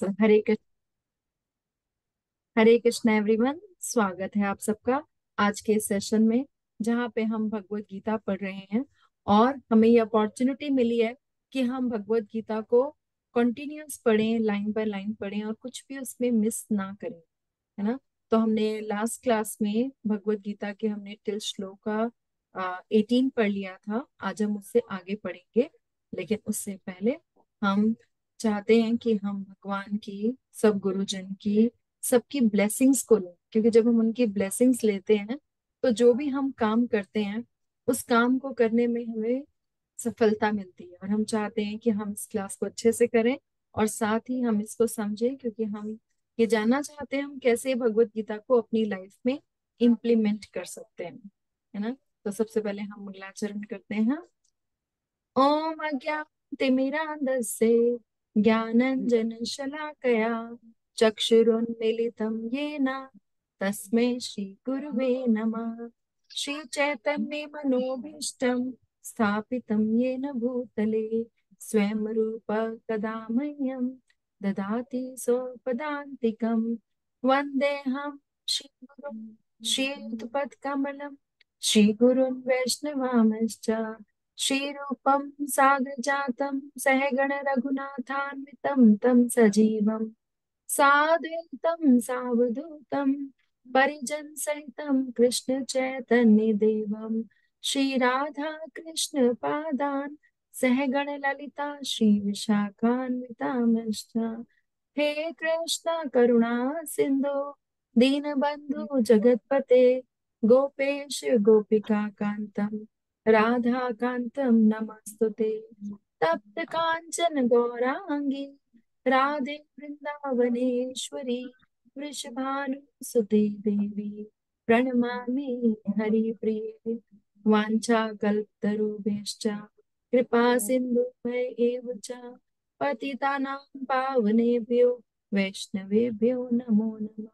हरे Krishna everyone. स्वागत है आप सबका आज के इस सेशन में, जहाँ पे हम भगवत गीता पढ़ रहे हैं। और हमें ये अपॉर्चुनिटी मिली है कि हम भगवत गीता को कंटिन्यूअस पढ़ें, लाइन बाय लाइन पढ़ें और कुछ भी उसमें मिस ना करें, है ना। तो हमने लास्ट क्लास में भगवत गीता के हमने टिल श्लोका 18 पढ़ लिया था। आज हम उससे आगे पढ़ेंगे, लेकिन उससे पहले हम चाहते हैं कि हम भगवान की, सब गुरुजन की, सबकी ब्लेसिंग्स को लें, क्योंकि जब हम उनकी ब्लेसिंग्स लेते हैं तो जो भी हम काम करते हैं उस काम को करने में हमें सफलता मिलती है। और हम चाहते हैं कि हम इस क्लास को अच्छे से करें और साथ ही हम इसको समझें, क्योंकि हम ये जानना चाहते हैं हम कैसे भगवत गीता को अपनी लाइफ में इम्प्लीमेंट कर सकते हैं, है ना। तो सबसे पहले हम मंगलाचरण करते हैं। ओम अज्ञानतिमिरान्धस्य ज्ञानाञ्जनशलाकया चक्षुरुन्मीलितं येन तस्मै श्रीगुरुवे नमः। श्रीचैतन्यमनोभीष्टं स्थापितं येन भूतले स्वयं रूप कदा मह्यं ददाति स्वपदान्तिकं। वन्देऽहं श्रीगुरुं श्रीयुतपत्कमलं श्रीगुरुन् वैष्णवांश्च श्रीरूपं साग्रजातं सहगण रघुनाथान्वितं तं सजीवं साद्वैतं सावधूतं परिजन सहितं कृष्ण चैतन्य देवं श्रीराधा कृष्ण पादान् सहगण ललिता श्री विशाखान्वितांश्च। हे कृष्ण करुणा सिंधु दीनबंधु जगतपते गोपेश गोपिका कांतम राधा कांतम नमस्तुते। तप्त कांचन गौरांगी राधे वृंदावनेश्वरी वृषभानुसुते देवी प्रणमामि हरिप्रिये। वाञ्छाकल्पतरुभ्यश्च कृपा सिन्धुभ्य एव च पतितानां पावनेभ्यो वैष्णवेभ्यो नमो नमः।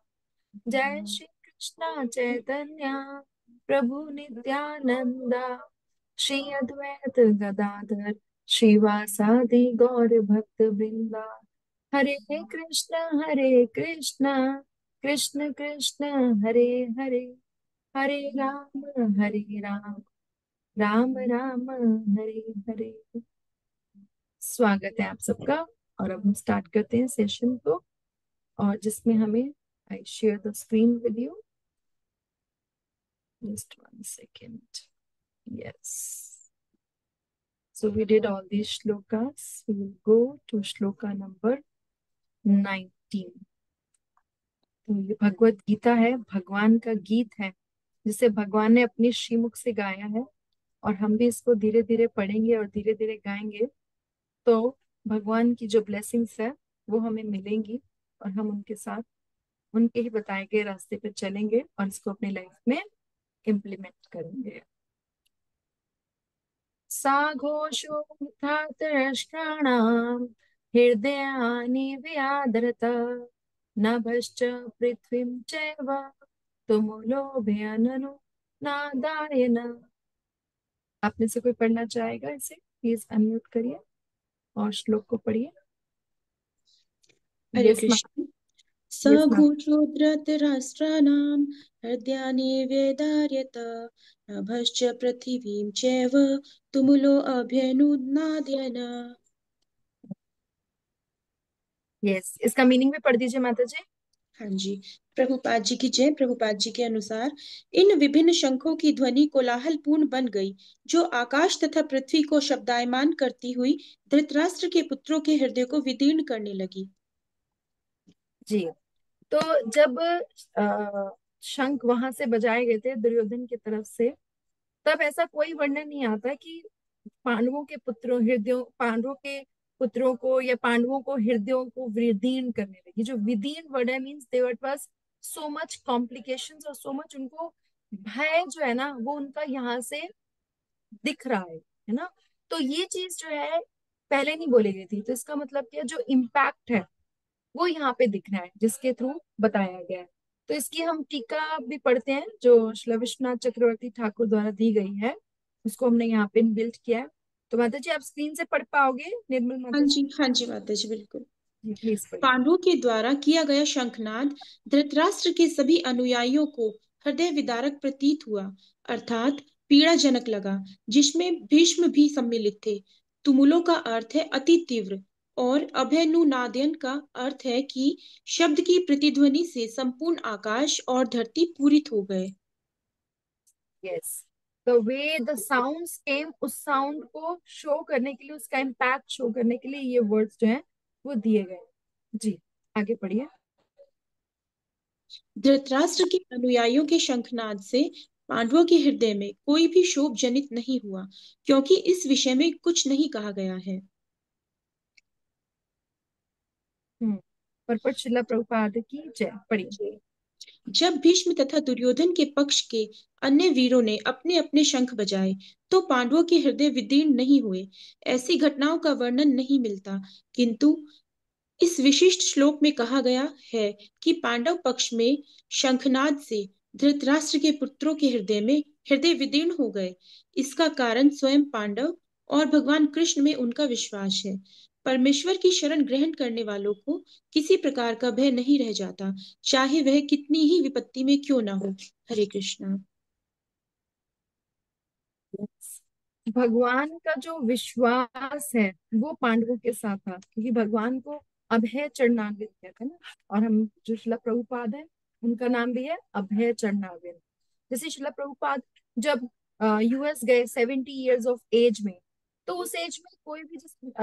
जय श्री कृष्ण चैतन्य प्रभु नित्यानंद श्री अद्वैत गदाधर श्रीवासादि गौर भक्त वृंदा। हरे कृष्ण कृष्ण कृष्ण हरे हरे, हरे राम राम राम हरे हरे। स्वागत है आप सबका। और अब हम स्टार्ट करते हैं सेशन को, और जिसमें हमें I share the screen with you. Just one second. Yes, so we did all these shlokas. We will go to shloka number 19. तो ये भगवत गीता है, भगवान का गीत है, जिसे भगवान ने अपने श्रीमुख से गाया है। और हम भी इसको धीरे धीरे पढ़ेंगे और धीरे धीरे गाएंगे, तो भगवान की जो ब्लेसिंग्स है वो हमें मिलेंगी और हम उनके साथ, उनके ही बताए गए रास्ते पे चलेंगे और इसको अपनी लाइफ में इम्प्लीमेंट करेंगे। सा घोषो धातराष्ट्राणाम् हृदयानि व्यादरत नभश्च पृथ्वीं चैव तुमुलोभयननु नादायन। आप में से कोई पढ़ना चाहेगा इसे? प्लीज अनम्यूट करिए और श्लोक को पढ़िए। हरे yes ma'am. Krishna. Yes ma'am. सघोषोद्धृतराष्ट्राणां हृदयानि व्यदार्यत नभश्च पृथिवीं चैव तुमुलो अभ्यनुनादयन्। यस, इसका मीनिंग भी पढ़ दीजिए माता जी। हाँ जी। प्रभुपाद जी की जय। प्रभुपाद जी के अनुसार इन विभिन्न शंखों की ध्वनि कोलाहलपूर्ण बन गई, जो आकाश तथा पृथ्वी को शब्दायमान करती हुई धृतराष्ट्र के पुत्रों के हृदय को विदीर्ण करने लगी। जी, तो जब शंख वहां से बजाए गए थे दुर्योधन की तरफ से, तब ऐसा कोई वर्णन नहीं आता कि पांडवों के पुत्रों को या पांडवों को हृदयों को विदीर्ण करने लगी। जो विदीर्ण वर्ड है means there was so much complications और सो मच, उनको भय जो है ना वो उनका यहाँ से दिख रहा है ना। तो ये चीज जो है पहले नहीं बोली गई थी, तो इसका मतलब क्या, जो इम्पैक्ट है वो यहाँ पे दिख रहा है, जिसके थ्रू बताया गया है। तो इसकी हम टीका भी पढ़ते हैं, जो श्री विश्वनाथ चक्रवर्ती ठाकुर द्वारा दी गई है, उसको हमने यहाँ पे बिल्ड किया है। तो माता जी आप स्क्रीन से पढ़ पाओगे? निर्मल हाँ माता जी। जी, हाँ जी माता जी, बिल्कुल। जी प्लीज पढ़िए। पांडवों के द्वारा किया गया शंखनाद धृतराष्ट्र के सभी अनुयायियों को हृदय विदारक प्रतीत हुआ, अर्थात पीड़ाजनक लगा, जिसमें भीष्म भी सम्मिलित थे। तुमुलों का अर्थ है अति तीव्र और अभयनुनादयन का अर्थ है कि शब्द की प्रतिध्वनि से संपूर्ण आकाश और धरती पूरित हो गए। Yes, the way the sounds came, उस साउंड को शो करने के लिए, उसका इम्पैक्ट शो करने के लिए ये वर्ड्स जो हैं वो दिए गए। जी आगे पढ़िए। धृतराष्ट्र के अनुयायियों के शंखनाद से पांडवों के हृदय में कोई भी शोभ जनित नहीं हुआ, क्योंकि इस विषय में कुछ नहीं कहा गया है। परपट शिला प्रभुपाद की जय, पढ़िए। जब भीष्म तथा दुर्योधन के पक्ष के अन्य वीरों ने अपने अपने शंख बजाए, तो पांडवों के हृदय विदीर्ण नहीं हुए। ऐसी घटनाओं का वर्णन नहीं मिलता, किंतु इस विशिष्ट श्लोक में कहा गया है कि पांडव पक्ष में शंखनाद से धृतराष्ट्र के पुत्रों के हृदय में हृदय विदीर्ण हो गए। इसका कारण स्वयं पांडव और भगवान कृष्ण में उनका विश्वास है। परमेश्वर की शरण ग्रहण करने वालों को किसी प्रकार का भय नहीं रह जाता, चाहे वह कितनी ही विपत्ति में क्यों ना हो। हरे कृष्णा। भगवान का जो विश्वास है वो पांडवों के साथ था, क्योंकि भगवान को अभय चरणार्विन कहते हैं ना। और हम जो शिला प्रभुपाद है उनका नाम भी है अभय चरणार्विन। जैसे शिला प्रभुपाद जब यूएस गए 70 years ऑफ एज में, तो उस एज में कोई भी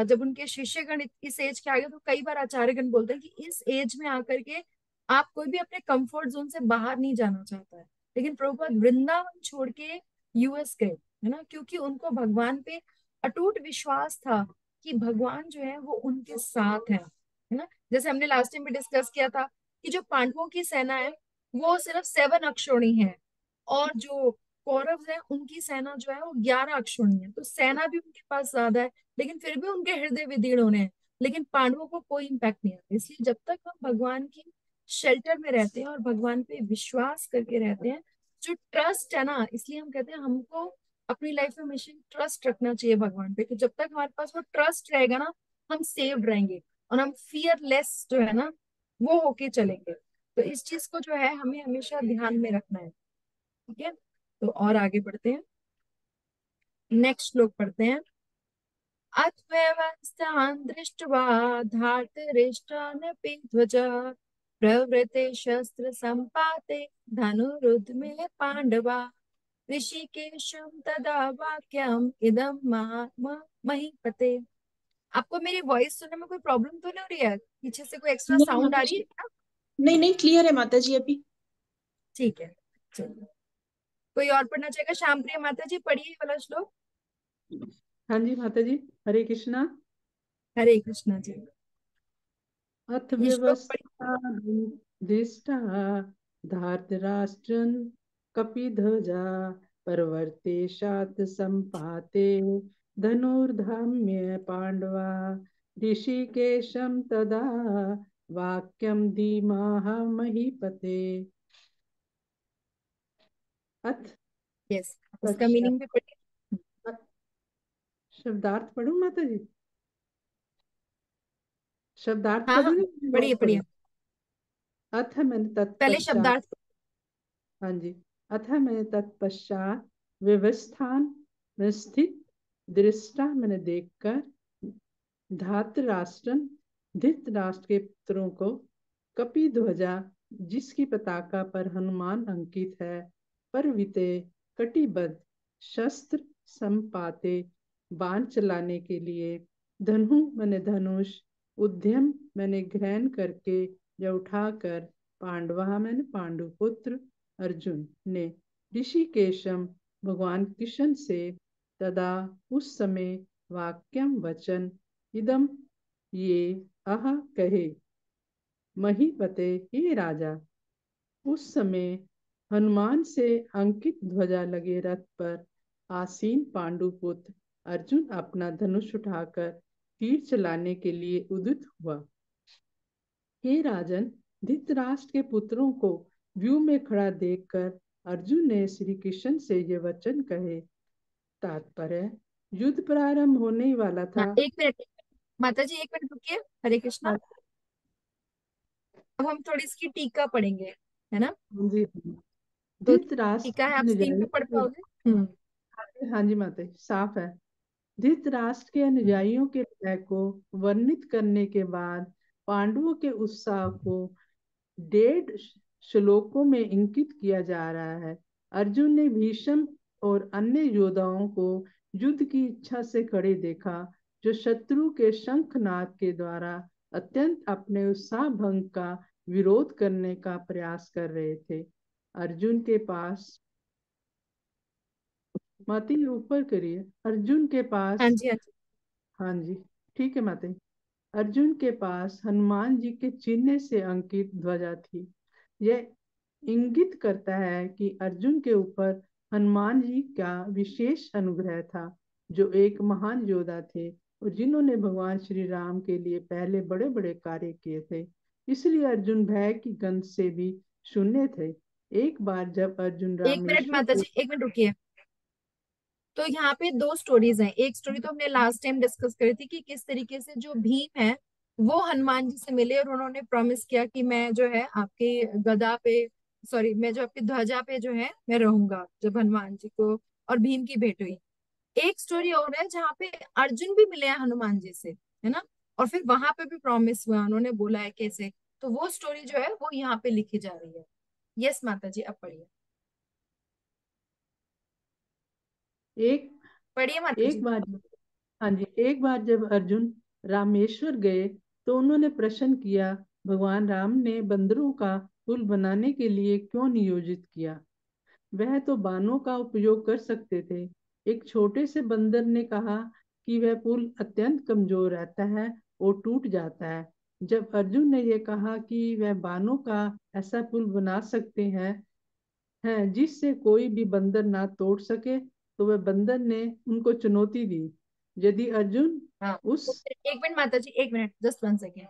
जब उनके शिष्यगण इस एज के आगे, तो कई बार आचार्यगण बोलते हैं कि इस एज में आकर के आप कोई भी अपने कंफर्ट जोन से बाहर नहीं जाना चाहता है। लेकिन प्रभुपाद वृंदावन छोड़ के यूएस गए, है ना, क्योंकि उनको भगवान पे अटूट विश्वास था कि भगवान जो है वो उनके साथ है ना। जैसे हमने लास्ट टाइम भी डिस्कस किया था कि जो पांडवों की सेना है वो सिर्फ 7 अक्षौणी है, और जो कौरव है उनकी सेना जो है वो 11 अक्षौणी है। तो सेना भी उनके पास ज्यादा है, लेकिन फिर भी उनके हृदय विदीर्ण होने हैं। लेकिन पांडवों को कोई इम्पैक्ट नहीं आता। इसलिए जब तक हम भगवान की शेल्टर में रहते हैं और भगवान पे विश्वास करके रहते हैं, जो ट्रस्ट है ना, इसलिए हम कहते हैं हमको अपनी लाइफ में हमेशा ट्रस्ट रखना चाहिए भगवान पे। कि जब तक हमारे पास वो ट्रस्ट रहेगा ना, हम सेव्ड रहेंगे और हम फियरलेस जो है ना वो होके चलेंगे। तो इस चीज को जो है हमें हमेशा ध्यान में रखना है। ठीक है, तो और आगे बढ़ते हैं, नेक्स्ट श्लोक पढ़ते हैं। अथव्यवस्थान् दृष्ट्वा धार्तराष्ट्रानपि ध्वजा प्रवृते शस्त्र संपाते धनुरुद्मे पांडवा ऋषिकेशं तदा वाक्यम इदम महीपते। आपको मेरी वॉइस सुनने में कोई प्रॉब्लम तो नहीं हो रही है? पीछे से कोई एक्स्ट्रा नहीं साउंड माता आ रही जी, है क्या? नहीं नहीं, क्लियर है माता जी अभी। ठीक है, चलिए। कोई और पढ़ना चाहेगा? श्याम प्रिय माता जी पढ़िए ये वाला श्लोक। हाँ जी माता जी, हरे कृष्णा। हरे कृष्णा जी। अथ ये श्लोक पढ़िए। व्यवस्था दृष्टा धार्तराष्ट्रन् कपिध्वजा प्रवर्ते शात संपाते धनुर्धाम्य पांडवा ऋषिकेशं तदा वाक्यम धीमाह महीपते। अथ यस, इसका पश्चात मीनिंग भी पढ़िए। शब्दार्थ पढ़ूं माता जी? शब्दार्थ हाँ हाँ, पढ़ूं या पढ़िए वॉइस पढ़िए। पढ़ूं? अथ मैंने पहले तत्पश्चात। शब्दार्थ। हाँ जी। अथ मैंने तत्पश्चात व्यवस्थान में स्थित दृष्टा मैंने देखकर धातराष्ट्रन धृतराष्ट्र के पुत्रों को कपिध्वजा जिसकी पताका पर हनुमान अंकित है परविते कटिबद्ध शस्त्र संपाते बाण चलाने के लिए धनु मैंने धनुष उद्यम मैंने ग्रहण करके या उठाकर पांडवा मैंने पांडुपुत्र अर्जुन ने ऋषिकेशम भगवान कृष्ण से तदा उस समय वाक्यम वचन इदम ये अह कहे महीपते हे राजा। उस समय हनुमान से अंकित ध्वजा लगे रथ पर आसीन पांडुपुत्र अर्जुन अपना धनुष उठाकर तीर चलाने के लिए उदित हुआ। हे राजन, धृतराष्ट्र के पुत्रों को व्यू में खड़ा देखकर अर्जुन ने श्री कृष्ण से ये वचन कहे। तात्पर्य, युद्ध प्रारंभ होने ही वाला हाँ था। एक मिनट, माता जी एक मिनट रुकिए। हरे कृष्णा। अब हम थोड़ी इसकी टीका पढ़ेंगे, है ना। जी। तो धृतराष्ट्र टीका है, आप की स्क्रीन पे पढ़ अनुयायियों पाओगे? हम्म। के, हाँ जी माते, साफ है। धृतराष्ट्र के अनुयायियों के भय को वर्णित करने के बाद पांडवों के उत्साह को 1.5 श्लोकों में इंकित किया जा रहा है। अर्जुन ने भीष्म और अन्य योद्धाओं को युद्ध की इच्छा से खड़े देखा, जो शत्रु के शंखनाद के द्वारा अत्यंत अपने उत्साह भंग का विरोध करने का प्रयास कर रहे थे। अर्जुन के पास, माती ऊपर करिए, अर्जुन के हाँ पास, जी, हाँ जी। हाँ जी, ठीक है माते, अर्जुन के पास हनुमान जी के चिन्ह से अंकित ध्वजा थी। यह इंगित करता है कि अर्जुन के ऊपर हनुमान जी का विशेष अनुग्रह था, जो एक महान योद्धा थे और जिन्होंने भगवान श्री राम के लिए पहले बड़े बड़े कार्य किए थे। इसलिए अर्जुन भय की गंध से भी शून्य थे। एक बार जब अर्जुन 1 मिनट रामेश्वर माता को, जी, 1 मिनट रुकिए। तो यहाँ पे दो स्टोरीज हैं। एक स्टोरी तो हमने लास्ट टाइम डिस्कस करी थी कि किस तरीके से जो भीम है वो हनुमान जी से मिले और उन्होंने प्रॉमिस किया कि मैं जो है आपके गदा पे, सॉरी, मैं जो आपकी ध्वजा पे जो है मैं रहूंगा, जब हनुमान जी को और भीम की भेंट हुई। एक स्टोरी और है जहाँ पे अर्जुन भी मिले हैं हनुमान जी से, है ना, और फिर वहां पे भी प्रॉमिस हुआ, उन्होंने बोला है कैसे। तो वो स्टोरी जो है वो यहाँ पे लिखी जा रही है। यस माता जी, अब पढ़िए। एक पढ़िए माता एक जी। बार, हाँ जी, एक बार जब अर्जुन रामेश्वर गए तो उन्होंने प्रश्न किया, भगवान राम ने बंदरों का पुल बनाने के लिए क्यों नियोजित किया? वह तो बाणों का उपयोग कर सकते थे। एक छोटे से बंदर ने कहा कि वह पुल अत्यंत कमजोर रहता है और टूट जाता है। जब अर्जुन ने यह कहा कि वह बाणों का ऐसा पुल बना सकते हैं जिससे कोई भी बंदर ना तोड़ सके, तो वह बंदर ने उनको चुनौती दी। यदि अर्जुन हाँ, उस, तो 1 मिनट माता जी, 1 मिनट, जस्ट 1 सेकेंड।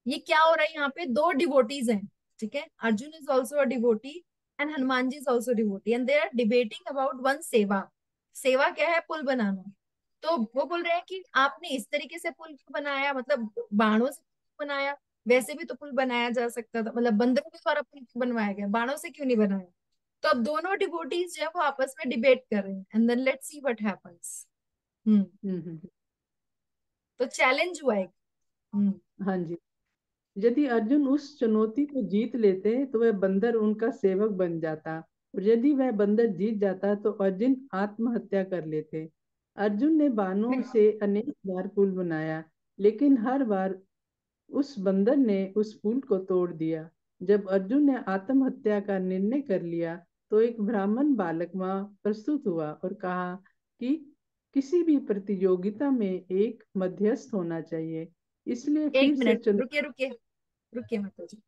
ये क्या हो रहा है यहाँ पे? दो डिवोटीज हैं, ठीक है। Arjun is also a devotee and Hanuman ji is also devotee and they are debating about one seva. सेवा क्या है? पुल बनाना। तो वो बोल रहे हैं कि आपने इस तरीके से पुल क्यों बनाया, मतलब बाणों से क्यों बनाया? वैसे भी तो पुल बनाया जा सकता था, मतलब बंदरों के द्वारा पुल क्यों बनवाया गया, बाणों से क्यों नहीं बनाया? तो अब दोनों डिवोटीज जो है वो आपस में डिबेट कर रहे हैं and then let's see what happens. Hmm. तो चैलेंज हुआ एक। हम्म। हाँ जी, यदि अर्जुन उस चुनौती को जीत लेते तो वह बंदर उनका सेवक बन जाता, और यदि वह बंदर जीत जाता तो अर्जुन आत्महत्या कर लेते। अर्जुन ने बाणों से अनेक बार पुल बनाया, लेकिन हर बार उस बंदर ने उस पुल को तोड़ दिया। जब अर्जुन ने आत्महत्या का निर्णय कर लिया तो एक ब्राह्मण बालक वहां प्रस्तुत हुआ और कहा कि किसी भी प्रतियोगिता में एक मध्यस्थ होना चाहिए। इसलिए एक फिर से मिनट रुकिए रुकिए रुकिए माता जी।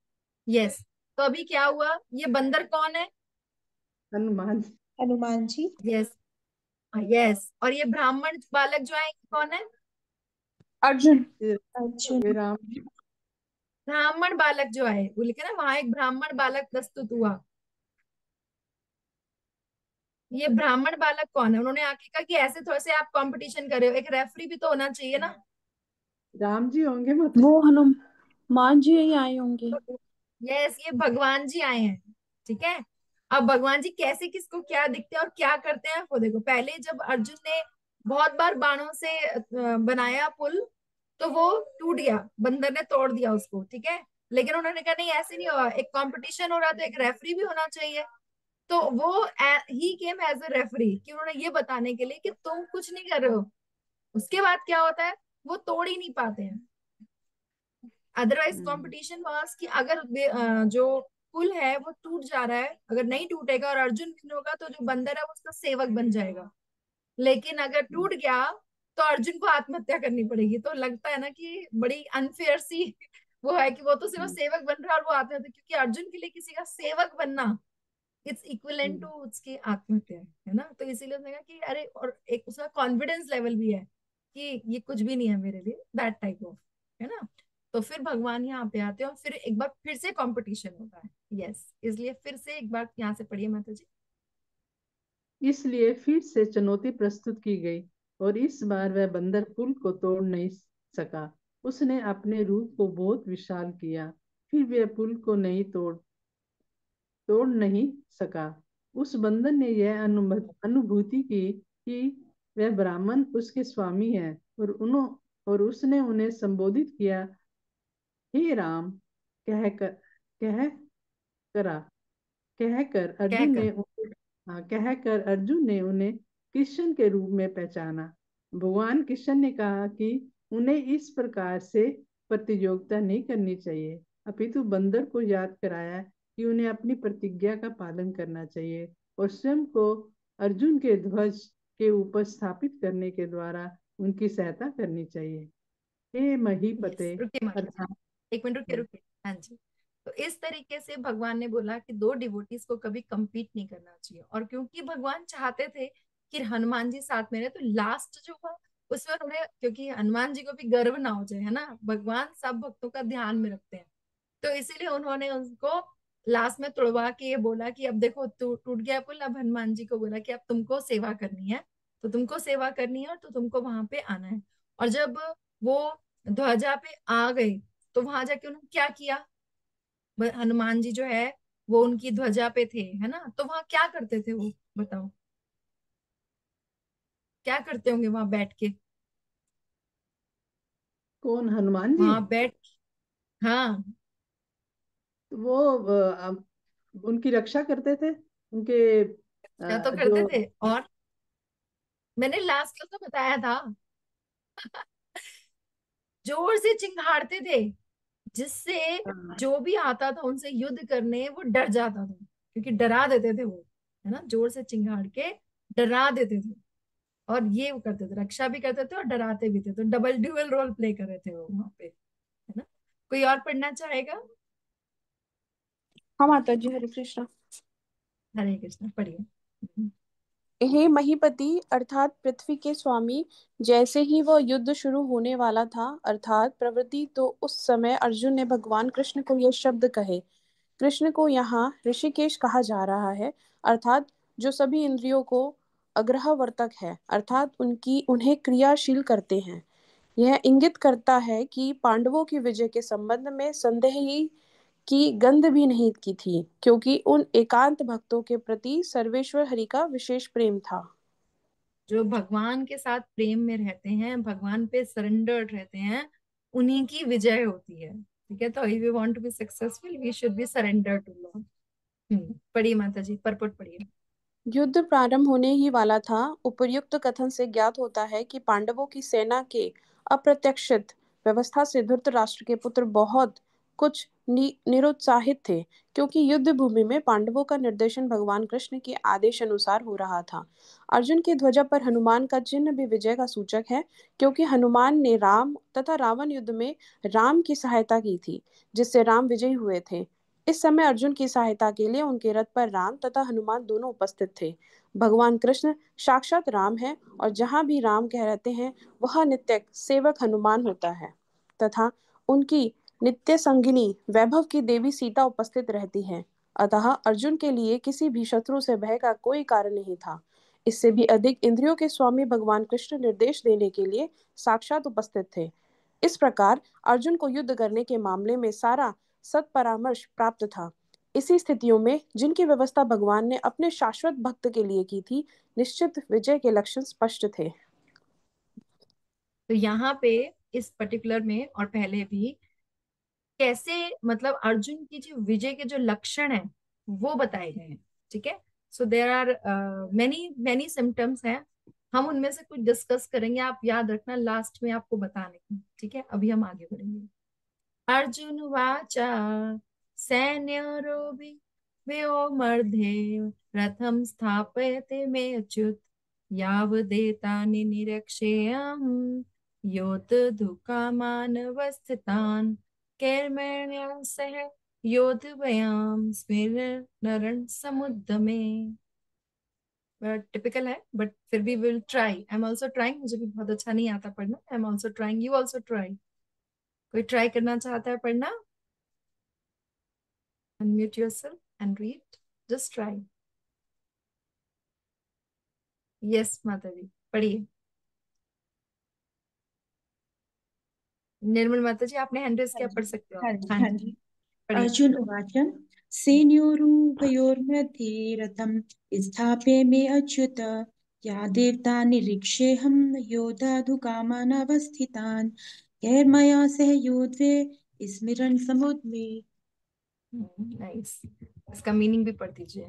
यस। तो अभी क्या हुआ? ये बंदर कौन है? हनुमान हनुमान जी। यस। यस, और ये ब्राह्मण बालक जो है ये कौन है? अर्जुन। जी, अर्जुन। राम जी। ब्राह्मण बालक जो है वो लिखे ना, वहां एक ब्राह्मण बालक प्रस्तुत हुआ। ये ब्राह्मण बालक कौन है? उन्होंने आके कहा कि ऐसे थोड़े से आप कंपटीशन कर रहे हो, एक रेफरी भी तो होना चाहिए ना। राम जी होंगे मतलब। वो हनुमान जी ही आए होंगे। यस, ये भगवान जी आए हैं, ठीक है। अब भगवान जी कैसे, किसको क्या दिखते हैं और क्या करते हैं वो देखो। पहले जब अर्जुन ने बहुत बार बाणों से बनाया पुल, तो वो टूट गया, बंदर ने तोड़ दिया उसको, ठीक है। लेकिन उन्होंने कहा नहीं, ऐसे नहीं होगा, एक कंपटीशन हो रहा है तो एक रेफरी भी होना चाहिए। तो वो ही केम एज ए रेफरी, कि उन्होंने ये बताने के लिए कि तुम कुछ नहीं कर रहे हो। उसके बाद क्या होता है? वो तोड़ ही नहीं पाते हैं। अदरवाइज हम्म, कंपटीशन वाज कि अगर जो पुल है वो टूट जा रहा है, अगर नहीं टूटेगा और अर्जुन विन होगा तो जो बंदर है वो उसका सेवक बन जाएगा। लेकिन अगर टूट गया तो अर्जुन को आत्महत्या करनी पड़ेगी। तो लगता है ना कि बड़ी अनफेयर सी वो है कि वो तो सिर्फ हम्म, सेवक बन रहा है और वो आत्महत्या, क्योंकि अर्जुन के लिए किसी का सेवक बनना इट्स इक्विवेलेंट टू हम्म, उसकी आत्महत्या, है ना। तो इसीलिए उसने कहा कि अरे, और एक उसका कॉन्फिडेंस लेवल भी है कि ये कुछ भी नहीं है मेरे लिए, दैट टाइप ऑफ, है ना। तो फिर भगवान यहाँ पे आते हैं और फिर एक बार फिर से कंपटीशन होता है। यस, इसलिए फिर से एक बार यहाँ से पढ़िए माता जी। इसलिए फिर से चुनौती प्रस्तुत की गई, और इस बार वह बंदर पुल को तोड़ नहीं सका। उसने अपने रूप को बहुत विशाल किया। फिर वह पुल को नहीं तोड़ नहीं सका। उस बंदर ने यह अनुभूति की कि वह ब्राह्मण उसके स्वामी है, और उसने उन्हें संबोधित किया, हे राम, कह कर कह करा कहकर। कहकर अर्जुन ने उन्हें कृष्ण के रूप में पहचाना। भगवान कृष्ण ने कहा कि उन्हें इस प्रकार से प्रतियोगिता नहीं करनी चाहिए, अपितु बंदर को याद कराया कि उन्हें अपनी प्रतिज्ञा का पालन करना चाहिए और स्वयं को अर्जुन के ध्वज के ऊपर स्थापित करने के द्वारा उनकी सहायता करनी चाहिए। हे यस, महीपते रुकिए माता जी, अर्थात। एक मिनट रुकिए रुकिए। हाँ जी। तो इस तरीके से भगवान ने बोला कि दो डिवोटीज को कभी compete नहीं करना चाहिए, और क्योंकि भगवान चाहते थे कि हनुमान जी साथ में रहे, तो लास्ट जो हुआ उसमें उन्होंने, क्योंकि हनुमान जी को भी गर्व ना हो जाए, है ना, भगवान सब भक्तों का ध्यान में रखते हैं, तो इसीलिए उन्होंने उसको लास्ट में तुड़वा के ये बोला कि अब देखो टूट गया पुल, अब हनुमान जी को बोला कि अब तुमको सेवा करनी है, तो तुमको सेवा करनी है, और तो तुमको वहां पे आना है। और जब वो ध्वजा पे आ गए, तो वहां जाके उन्होंने क्या किया, हनुमान जी जो है वो उनकी ध्वजा पे थे, है ना, तो वहां क्या करते थे वो, बताओ क्या करते होंगे वहां बैठ के। कौन, हनुमान जी? वहां बैठ, हाँ, वो उनकी रक्षा करते थे, उनके क्या तो जो। करते थे, और मैंने लास्ट का तो बताया था, जोर से चिंघाड़ते थे, जिससे जो भी आता था उनसे युद्ध करने वो डर जाता था, क्योंकि डरा देते थे वो, है ना, जोर से चिंघाड़ के डरा देते थे, और ये वो करते थे, रक्षा भी करते थे और डराते भी थे, तो डबल ड्यूअल रोल प्ले कर रहे थे वो वहां पे, है ना। कोई और पढ़ना चाहेगा? हाँ माता जी, हरे कृष्णा। हरे कृष्ण, पढ़िए। हे महीपति अर्थात पृथ्वी के स्वामी, जैसे ही वह युद्ध शुरू होने वाला था अर्थात प्रवृत्ति, तो उस समय अर्जुन ने भगवान कृष्ण को ये शब्द कहे। कृष्ण को यहाँ ऋषिकेश कहा जा रहा है, अर्थात जो सभी इंद्रियों को अग्रहवर्तक है, अर्थात उनकी उन्हें क्रियाशील करते हैं। यह इंगित करता है कि पांडवों की विजय के संबंध में संदेह ही की गंध भी नहीं की थी, क्योंकि उन एकांत भक्तों के प्रति सर्वेश्वर हरि का विशेष प्रेम था। जो भगवान के साथ प्रेम में रहते हैं, भगवान पे सरेंडर्ड रहते हैं, उन्हीं की विजय होती है, ठीक है। तो if we want to be successful we should be surrender to lord. पढ़िए माता जी, परपट पढ़िए। युद्ध प्रारंभ होने ही वाला था। उपर्युक्त कथन से ज्ञात होता है कि पांडवों की सेना के अप्रत्याशित व्यवस्था से धृतराष्ट्र के पुत्र बहुत कुछ निरुत्साहित थे, क्योंकि युद्ध भूमि में पांडवों का निर्देशन भगवान कृष्ण के आदेश अनुसार हो रहा था। अर्जुन की ध्वजा पर हनुमान का चिन्ह भी विजय का सूचक है, क्योंकि हनुमान ने राम तथा रावण युद्ध में राम की सहायता की थी, जिससे राम विजयी हुए थे। इस समय अर्जुन की सहायता के लिए उनके रथ पर राम तथा हनुमान दोनों उपस्थित थे। भगवान कृष्ण साक्षात राम है, और जहाँ भी राम कहते हैं वह नित्य सेवक हनुमान होता है, तथा उनकी नित्य संगिनी वैभव की देवी सीता उपस्थित रहती है। अतः अर्जुन के लिए किसी भी शत्रु से भय का कोई कारण नहीं था। इससे भी अधिक इंद्रियों के स्वामी भगवान कृष्ण निर्देश देने के लिए साक्षात उपस्थित थे। इस प्रकार अर्जुन को युद्ध करने के मामले में सारा सत्परामर्श प्राप्त था। इसी स्थितियों में जिनकी व्यवस्था भगवान ने अपने शाश्वत भक्त के लिए की थी, निश्चित विजय के लक्षण स्पष्ट थे। तो यहाँ पे इस पर्टिकुलर में और पहले भी कैसे, मतलब अर्जुन की जो विजय के जो लक्षण है वो बताए गए हैं, ठीक है। So there are many many symptoms हैं, हम उनमें से कुछ डिस्कस करेंगे, आप याद रखना लास्ट में आपको बताने की, ठीक है। अभी हम आगे बढ़ेंगे। अर्जुन वाचा सैन्यरोभि व्योमर्धे रथम स्थापयते मे अच्युत यावदेतानि निरक्षेयम् योद्धुकामानवस्थितान् कैर्मण्या सह योधवयाम स्मिर नरण समुद्यमे। टिपिकल है, बट फिर भी will try, I am also trying, मुझे भी बहुत अच्छा नहीं आता पढ़ना, I am also trying, you also try. कोई ट्राई करना चाहता है पढ़ना? Unmute yourself and read. Just try. Yes, माता जी पढ़िए। निर्मल माता जी आपने हैंड रेस हाँ किया, जी। पढ़ सकते हो आप। हाँ जी। हाँ हाँ जी। जी। पढ़िए। अर्जुन उवाच सेनयोरुभयोर्मध्ये रथं स्थाप्य मे अच्युत या देवता निरीक्षेऽहं योधाधुकामानवस्थितान् यैर्मया सह योद्धे स्मिरन् समुद्मे। नाइस, इसका मीनिंग भी पढ़ दीजिए।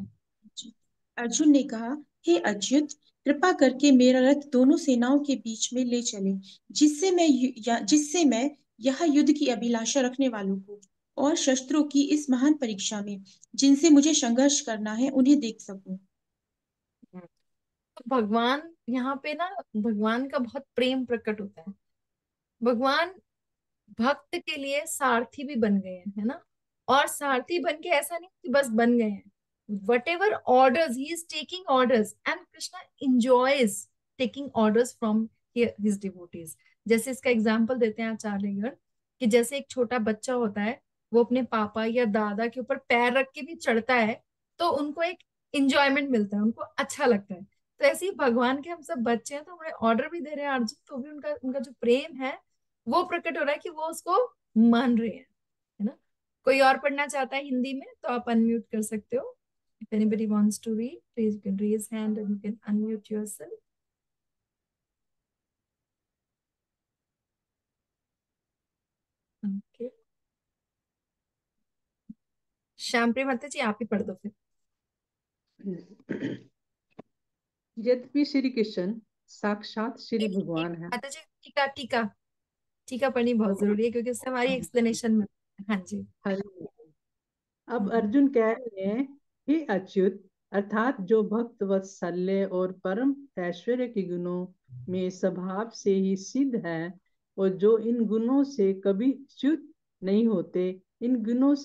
अर्जुन ने कहा, हे अच्युत, कृपा करके मेरा रथ दोनों सेनाओं के बीच में ले चले, जिससे मैं यह युद्ध की अभिलाषा रखने वालों को और शस्त्रों की इस महान परीक्षा में जिनसे मुझे संघर्ष करना है उन्हें देख सकूं। तो भगवान यहाँ पे ना, भगवान का बहुत प्रेम प्रकट होता है। भगवान भक्त के लिए सारथी भी बन गए हैं, है ना। और सारथी बन के ऐसा नहीं कि बस बन गए हैं, what ever orders he is taking orders, and Krishna enjoys taking orders from his devotees. जैसे इसका एग्जाम्पल देते हैं आचार्यगढ़, कि जैसे एक छोटा बच्चा होता है, वो अपने पापा या दादा के ऊपर पैर रख के भी चढ़ता है, तो उनको एक इंजॉयमेंट मिलता है, उनको अच्छा लगता है। तो ऐसे ही भगवान के हम सब बच्चे हैं, तो हमें ऑर्डर भी दे रहे हैं अर्जुन, तो भी उनका उनका जो प्रेम है वो प्रकट हो रहा है कि वो उसको मान रहे हैं, है ना। कोई और पढ़ना चाहता है हिंदी में तो आप अनम्यूट कर सकते हो। If anybody wants to read, please you can raise hand and you can unmute yourself. Okay, Shyam Priya माता जी आप ही पढ़ दो फिर। यद्यपि श्री कृष्ण साक्षात श्री एक भगवान है। माता जी, टीका टीका टीका पढ़नी बहुत जरूरी है, क्योंकि उससे हमारी एक्सप्लेनेशन में। हाँ जी। हरि। अब हम्म, अर्जुन कह रहे हैं, हे अच्युत, अर्थात जो भक्त वत्सल्य और परम ऐश्वर्य के गुणों में स्वभाव से ही सिद्ध है, और जो इन गुणों से कभी च्युत नहीं होते, इन गुणों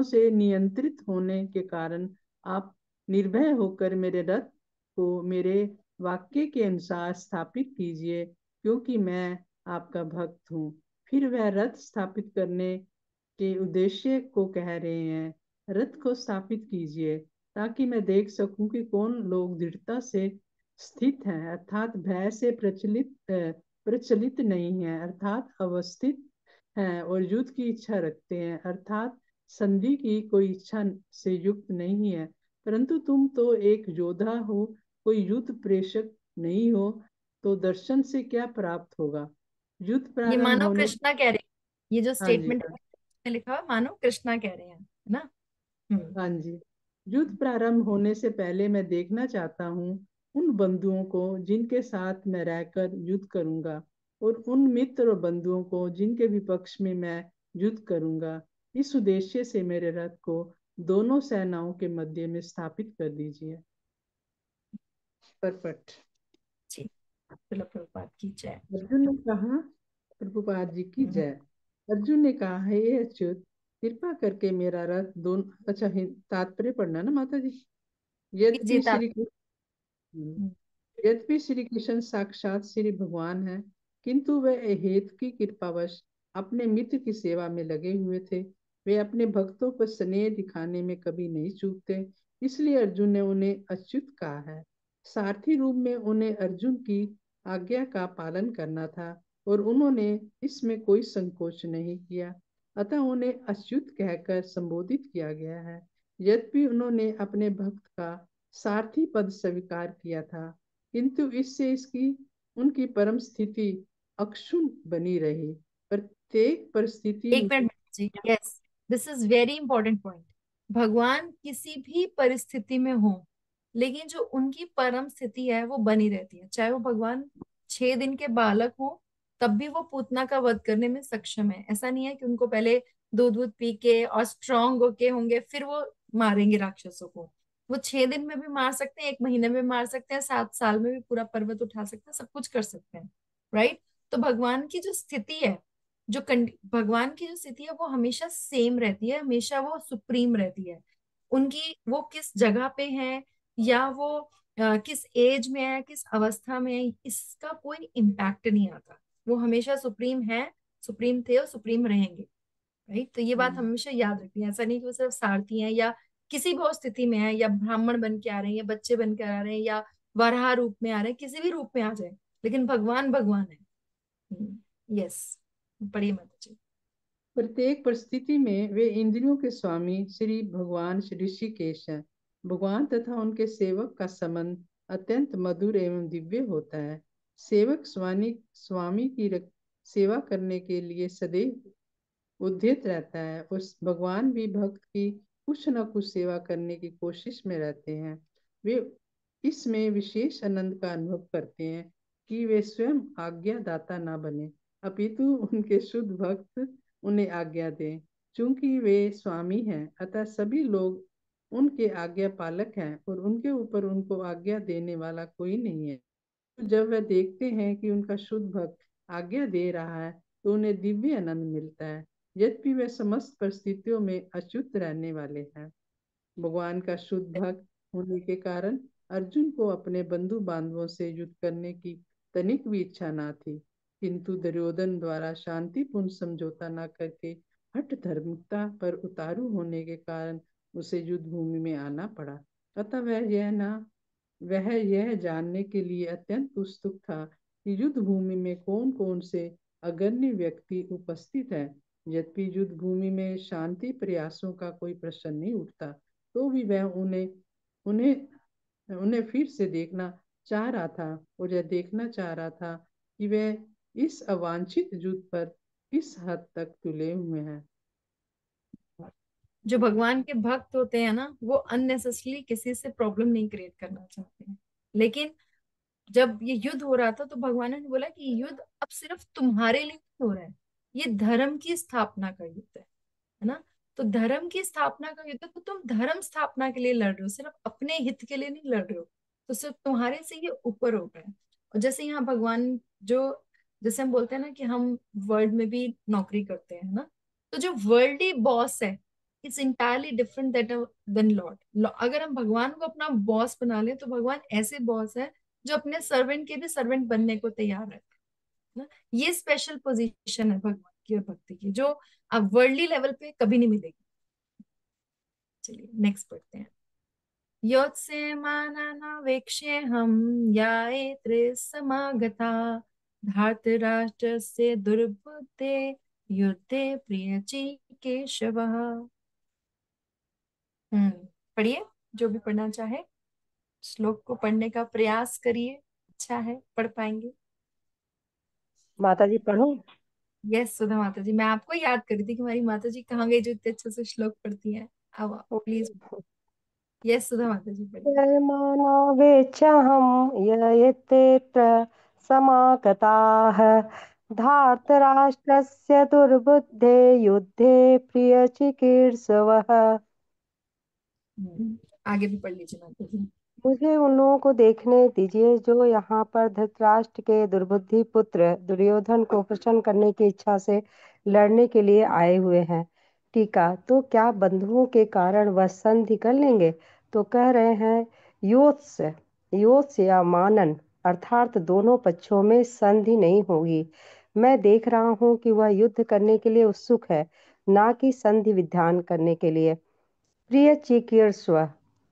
से नियंत्रित होने के कारण आप निर्भय होकर मेरे रथ को मेरे वाक्य के अनुसार स्थापित कीजिए, क्योंकि मैं आपका भक्त हूँ। फिर वह रथ स्थापित करने के उद्देश्य को कह रहे हैं, रथ को स्थापित कीजिए ताकि मैं देख सकूं कि कौन लोग दृढ़ता से स्थित हैं, अर्थात भय से प्रचलित नहीं है, अर्थात अवस्थित हैं और युद्ध की इच्छा रखते हैं, अर्थात संधि की कोई इच्छा से युक्त नहीं है। परंतु तुम तो एक योद्धा हो, कोई युद्ध प्रेषक नहीं हो, तो दर्शन से क्या प्राप्त होगा। युद्ध ये प्रारंभ मानो होने। कृष्णा कह रहे हैं, ये जो हाँ जी, स्टेटमेंट में लिखा हुआ मानो कृष्णा कह रहे हैं, है ना। हम्म। हाँ जी। युद्ध प्रारंभ होने से पहले मैं देखना चाहता हूँ उन बंधुओं को जिनके साथ मैं रहकर युद्ध करूंगा, और उन मित्र और बंधुओं को जिनके विपक्ष में मैं युद्ध करूंगा। इस उद्देश्य से मेरे रथ को दोनों सेनाओं के मध्य में स्थापित कर दीजिए। परफेक्ट। जी, चलो प्रभुपाद की जय। अर्जुन ने कहा, प्रभुपाद जी की हम्म, जय। अर्जुन ने कहा, हे अच्युत, कृपा करके मेरा रथ दोनों, अच्छा तात्पर्य पढ़ना ना माता जी। जी यद्यपि ता श्री यद्यपि श्री कृष्ण साक्षात श्री भगवान है, किंतु वे अहेतु की कृपावश अपने मित्र की सेवा में लगे हुए थे। वे अपने भक्तों पर स्नेह दिखाने में कभी नहीं चूकते, इसलिए अर्जुन ने उन्हें अच्युत कहा है। सारथी रूप में उन्हें अर्जुन की आज्ञा का पालन करना था, और उन्होंने इसमें कोई संकोच नहीं किया, अतः उन्हें अच्युत कहकर संबोधित किया गया है। यद्यपि उन्होंने अपने भक्त का सारथी पद स्वीकार किया था, किंतु इससे इसकी उनकी परम स्थिति अक्षुण बनी रही। प्रत्येक परिस्थिति एक में। मिनट जी, yes, this is very important point. भगवान किसी भी परिस्थिति में हो, लेकिन जो उनकी परम स्थिति है वो बनी रहती है। चाहे वो भगवान 6 दिन के बालक हो, तब भी वो पूतना का वध करने में सक्षम है। ऐसा नहीं है कि उनको पहले दूध दूध पी के और स्ट्रांग होके होंगे फिर वो मारेंगे राक्षसों को। वो 6 दिन में भी मार सकते हैं, 1 महीने में मार सकते हैं, 7 साल में भी पूरा पर्वत उठा सकते हैं, सब कुछ कर सकते हैं, राइट। तो भगवान की जो स्थिति है, भगवान की जो स्थिति है वो हमेशा सेम रहती है, हमेशा वो सुप्रीम रहती है। उनकी वो किस जगह पे है, या वो किस एज में है, किस अवस्था में है, इसका कोई इम्पैक्ट नहीं आता। वो हमेशा सुप्रीम है, सुप्रीम थे और सुप्रीम रहेंगे, राइट। तो ये बात हमेशा याद रखनी है। ऐसा नहीं कि वो सिर्फ सारथी हैं, या किसी भी स्थिति में है, या ब्राह्मण बन के आ रहे हैं, या बच्चे बन के आ रहे हैं, या वराह रूप में आ रहे हैं, किसी भी रूप में आ जाए, लेकिन भगवान भगवान है। यस, पढ़िए माता जी। प्रत्येक परिस्थिति में वे इंद्रियों के स्वामी श्री भगवान श्री ऋषिकेश हैं। भगवान तथा उनके सेवक का संबंध अत्यंत मधुर एवं दिव्य होता है। सेवक स्वामी स्वामी की सेवा करने के लिए सदैव उद्यत रहता है। उस भगवान भी भक्त की कुछ न कुछ सेवा करने की कोशिश में रहते हैं। वे इसमें विशेष आनंद का अनुभव करते हैं कि वे स्वयं आज्ञादाता न बने, अपितु उनके शुद्ध भक्त उन्हें आज्ञा दें। चूंकि वे स्वामी हैं, अतः सभी लोग उनके आज्ञा पालक हैं और उनके ऊपर उनको आज्ञा देने वाला कोई नहीं है। जब वे देखते हैं कि उनका शुद्ध भक्त आज्ञा दे रहा है तो उन्हें दिव्य आनंद मिलता है, यद्यपि वे समस्त परिस्थितियों में अच्युत रहने वाले हैं। भगवान का शुद्ध भक्त होने के कारण अर्जुन को अपने बंधु बांधवों से युद्ध करने की तनिक भी इच्छा न थी, किंतु दुर्योधन द्वारा शांतिपूर्ण समझौता न करके हठ धर्मिकता पर उतारू होने के कारण उसे युद्ध भूमि में आना पड़ा। अतः वह यह जानने के लिए अत्यंत उत्सुक था कि युद्ध भूमि में कौन कौन से अग्रणी व्यक्ति उपस्थित है। यद्यपि युद्ध भूमि में शांति प्रयासों का कोई प्रश्न नहीं उठता, तो भी वह उन्हें उन्हें उन्हें फिर से देखना चाह रहा था और यह देखना चाह रहा था कि वे इस अवांछित युद्ध पर किस हद तक तुले हुए हैं। जो भगवान के भक्त होते हैं ना, वो अननेसेसरली किसी से प्रॉब्लम नहीं क्रिएट करना चाहते हैं। लेकिन जब ये युद्ध हो रहा था तो भगवान ने बोला कि युद्ध अब सिर्फ तुम्हारे लिए नहीं हो रहा है, ये धर्म की स्थापना का युद्ध है ना। तो धर्म की स्थापना का युद्ध, तो तुम धर्म स्थापना के लिए लड़ रहे हो, सिर्फ अपने हित के लिए नहीं लड़ रहे हो। तो सिर्फ तुम्हारे से ये ऊपर हो गए। और जैसे यहाँ भगवान जो, जैसे हम बोलते हैं ना कि हम वर्ल्ड में भी नौकरी करते हैं ना, तो जो वर्ल्डली बॉस है it's entirely different than lord. अगर हम भगवान को अपना बॉस बना ले तो भगवान ऐसे बॉस है जो अपने सर्वेंट के भी सर्वेंट बनने को तैयार रहते हैं ना। ये स्पेशल पोजीशन है भगवान की और भक्ति की, जो आप वर्ल्डली लेवल पे कभी नहीं मिलेगी। चलिए नेक्स्ट पढ़ते हैं। योत्से मानानावेक्ष्य हम यायत्रे समागता धार्तराष्ट्रस्य दुर्बुद्धे युद्धे प्रियचिकेशवः। पढ़िए, जो भी पढ़ना चाहे श्लोक को पढ़ने का प्रयास करिए, अच्छा है, पढ़ पाएंगे। माता जी पढ़ूं? यस सुधा माता जी, मैं आपको याद कर रही थी कि हमारी माता जी कहाँ गई जो इतने अच्छे से श्लोक पढ़ती हैं। अब प्लीज। यस सुधा माता जी पढ़िए। मानवेच्छहं ययतेऽत्र समागताः धार्तराष्ट्रस्य दुर्बुद्धे युद्धे प्रियचिकीर्षवः। आगे भी पढ़ लीजिए माता जी। मुझे उन लोगों को देखने दीजिए जो यहाँ पर धृतराष्ट्र के दुर्बुद्धि पुत्र दुर्योधन को प्रसन्न करने की इच्छा से लड़ने के लिए आए हुए हैं। टीका, तो क्या बंधुओं के कारण वह संधि कर लेंगे? तो कह रहे हैं योत्स्य या मानन अर्थात दोनों पक्षों में संधि नहीं होगी। मैं देख रहा हूँ कि वह युद्ध करने के लिए उत्सुक है, ना कि संधि विधान करने के लिए। प्रिय चिकीर्ष्व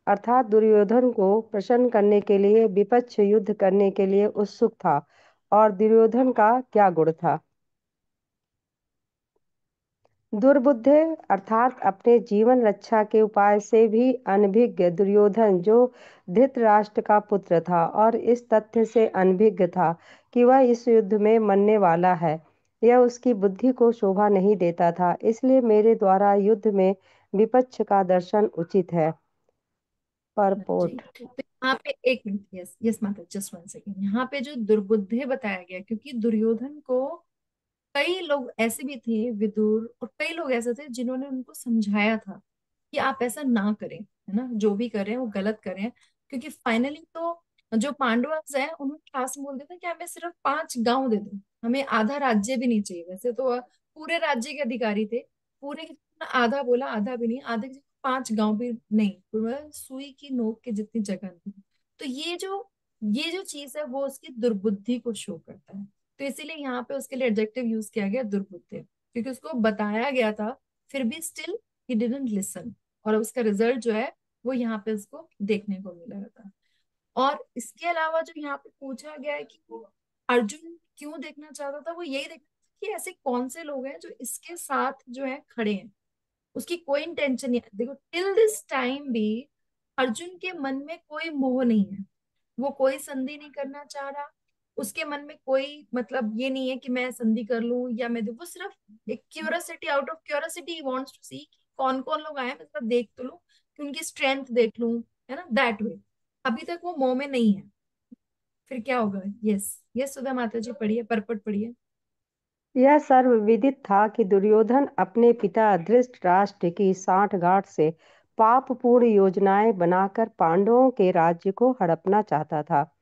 अर्थात दुर्योधन को प्रसन्न करने के लिए विपक्ष युद्ध करने के लिए उत्सुक था। और दुर्योधन का क्या गुण था? दुर्बुद्धे अर्थात अपने जीवन रक्षा के उपाय से भी अनभिज्ञ दुर्योधन, जो धृतराष्ट्र का पुत्र था और इस तथ्य से अनभिज्ञ था कि वह इस युद्ध में मरने वाला है, यह उसकी बुद्धि को शोभा नहीं देता था। इसलिए मेरे द्वारा युद्ध में विपक्ष का दर्शन उचित है। जी, परपोट। तो यहाँ पे एक मिनट, यस यस माता, जस्ट वन सेकेंड। यहाँ पे जो दुर्बुद्धे बताया गया, क्योंकि दुर्योधन को कई लोग ऐसे भी थे, विदुर और कई लोग ऐसे थे जिन्होंने उनको समझाया था कि आप ऐसा ना करें, है ना, जो भी करें वो गलत करें। क्योंकि फाइनली तो जो पांडवस है उन्होंने क्लास में बोल दिया था कि हमें सिर्फ 5 गांव दे दो, हमें आधा राज्य भी नहीं चाहिए। वैसे तो वह पूरे राज्य के अधिकारी थे, पूरे आधा बोला, आधा भी नहीं, आधे की जगह 5 गांव भी नहीं, पूरा सुई की नोक के जितनी जगह नहीं। तो ये जो चीज है वो उसकी दुर्बुद्धि को शो करता है। तो इसीलिए यहाँ पे उसके लिए एडजेक्टिव यूज किया गया दुर्बुद्धे, क्योंकि उसको बताया गया था फिर भी स्टिल ही डिडंट लिसन, और उसका रिजल्ट जो है वो यहाँ पे उसको देखने को मिला था। और इसके अलावा जो यहाँ पे पूछा गया है कि वो अर्जुन क्यों देखना चाहता था, वो यही देखना कि ऐसे कौन से लोग हैं जो इसके साथ जो है खड़े हैं। उसकी कोई इंटेंशन नहीं है। देखो टिल दिस टाइम भी अर्जुन के मन में कोई मोह नहीं है, वो कोई संधि नहीं करना चाह रहा। उसके मन में कोई मतलब ये नहीं है कि मैं संधि कर लूं या मैं वो सिर्फ एक curiosity, out of curiosity he wants to see कौन कौन लोग आए हैं, मैं जरा देख तो लूं कि उनकी स्ट्रेंथ देख लूं, है ना, दैट वे। अभी तक वो मोह में नहीं है। फिर क्या होगा? यस, यस सुधा माता जी पढ़िए, परपट पढ़िए। यह सर्वविदित था कि दुर्योधन अपने पिता धृतराष्ट्र की सांठगांठ से पापपूर्ण योजनाएं बनाकर पांडवों के राज्य को हड़पना चाहता था।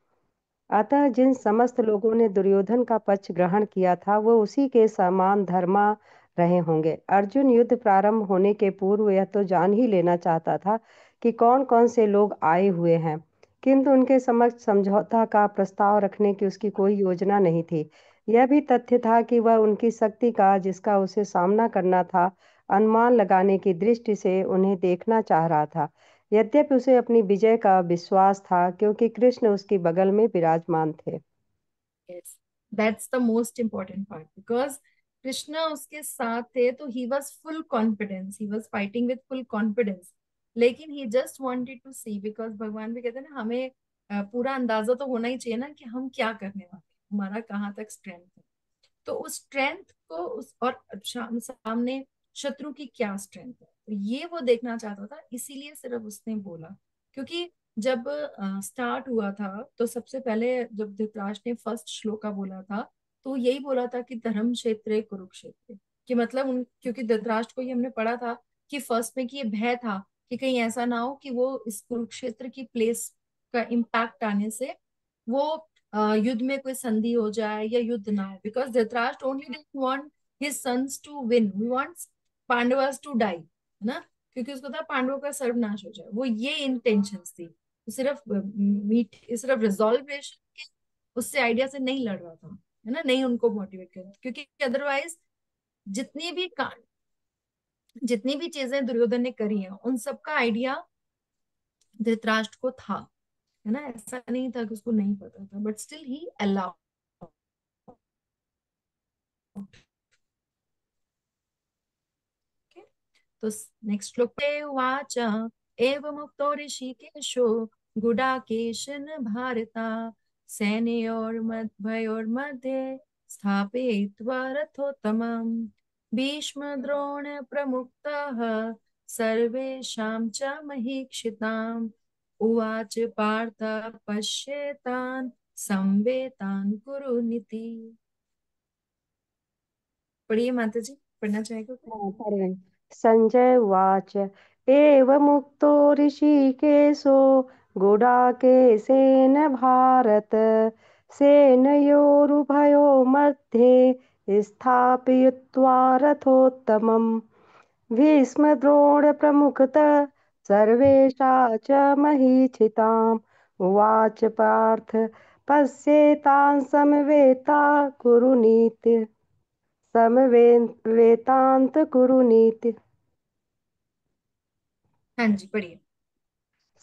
अतः जिन समस्त लोगों ने दुर्योधन का पक्ष ग्रहण किया था वो उसी के समान धर्मा रहे होंगे। अर्जुन युद्ध प्रारंभ होने के पूर्व यह तो जान ही लेना चाहता था कि कौन कौन से लोग आए हुए हैं, किंतु उनके समक्ष समझौता का प्रस्ताव रखने की उसकी कोई योजना नहीं थी। यह भी तथ्य था कि वह उनकी शक्ति का, जिसका उसे सामना करना था, अनुमान लगाने की दृष्टि से उन्हें देखना चाह रहा था। यद्यपि उसे अपनी विजय का विश्वास था, क्योंकि कृष्ण उसकी बगल में विराजमान थे। Yes, that's the most important part, because Krishna उसके साथ थे तो he was full confidence, he was fighting with full confidence. लेकिन he just wanted to see, because भगवान भी कहते हैं ना, हमें पूरा अंदाजा तो होना ही चाहिए ना कि हम क्या करने वाले हैं, हमारा कहाँ तक स्ट्रेंथ है। तो उस स्ट्रेंथ को उस और सामने शत्रु की क्या स्ट्रेंथ है, तो ये वो देखना चाहता था, इसीलिए सिर्फ उसने बोला। क्योंकि जब स्टार्ट हुआ था तो सबसे पहले जब धृतराष्ट्र ने फर्स्ट श्लोका बोला था तो यही बोला था कि धर्म क्षेत्र कुरुक्षेत्र, कि मतलब उन, क्योंकि धृतराष्ट्र को ये हमने पढ़ा था कि फर्स्ट में कि ये भय था कि कहीं ऐसा ना हो कि वो इस कुरुक्षेत्र की प्लेस का इम्पैक्ट आने से वो युद्ध में कोई संधि हो जाए या युद्ध ना हो, because Dhritarashtra only didn't want his sons to win, he wants Pandavas to die, है ना, क्योंकि उसको था पांडवों का सर्वनाश हो जाए, वो ये इंटेंशंस थी। वो सिर्फ मीट, सिर्फ रिजोल्वेशन के उससे आइडिया से नहीं लड़ रहा था, है ना, नहीं उनको मोटिवेट कर, क्योंकि अदरवाइज जितनी भी जितनी भी चीजें दुर्योधन ने करी हैं उन सबका आइडिया धृतराष्ट्र को था, है ना, ऐसा नहीं था कि उसको नहीं पता था, बट स्टिल ही अलाउड। तो नेक्स्ट श्लोक पे उवाच एवमुक्तो ऋषिकेशो गुडाकेशन भारता सैन्योर्मध्योर्मध्ये स्थापयित्वा रथोत्तमम् भीष्म द्रोण प्रमुक्ताः सर्वेषां च महीक्षिताम् उवाच पार्थ पश्येतान् संवेतान् कुरुनिति। पढ़िए माता जी, पढ़ना चाहेगा कोई? हाँ, पढ़ रहे हैं। संजय उवाच एवमुक्तो ऋषिकेशो गुडाकेशेन भारत सेनयोरुभयो मध्ये स्थापयित्वा रथोत्तमम् भीष्मद्रोणप्रमुखतः सर्वेषा च महीक्षिताम् उवाच पार्थ पश्येतान् समवेता कुरुनीति समवेतांत कुरुनीति। हाँ जी पढ़िए।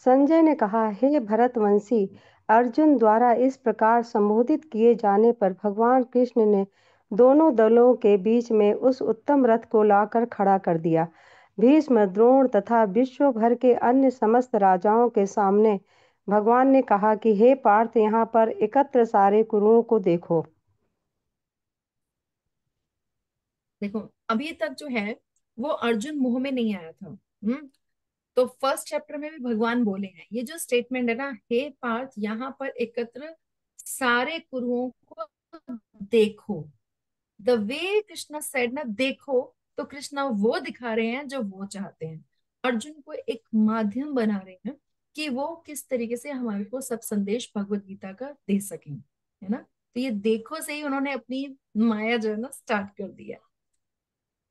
संजय ने कहा, हे भरतवंशी, अर्जुन द्वारा इस प्रकार संबोधित किए जाने पर भगवान कृष्ण ने दोनों दलों के बीच में उस उत्तम रथ को लाकर खड़ा कर दिया। भीष्म, द्रोण तथा विश्व भर के अन्य समस्त राजाओं के सामने भगवान ने कहा कि हे पार्थ, यहाँ पर एकत्र सारे कुरुओं को देखो। देखो अभी तक जो है वो अर्जुन मुंह में नहीं आया था। तो फर्स्ट चैप्टर में भी भगवान बोले हैं, ये जो स्टेटमेंट है ना, हे पार्थ यहाँ पर एकत्र सारे कुरुओं को देखो, द वे कृष्णा सेड ना, देखो, तो कृष्णा वो दिखा रहे हैं जो वो चाहते हैं। अर्जुन को एक माध्यम बना रहे हैं कि वो किस तरीके से हमारे को सब संदेश भगवत गीता का दे सकें, है ना। तो ये देखो से ही उन्होंने अपनी माया जो है ना स्टार्ट कर दिया।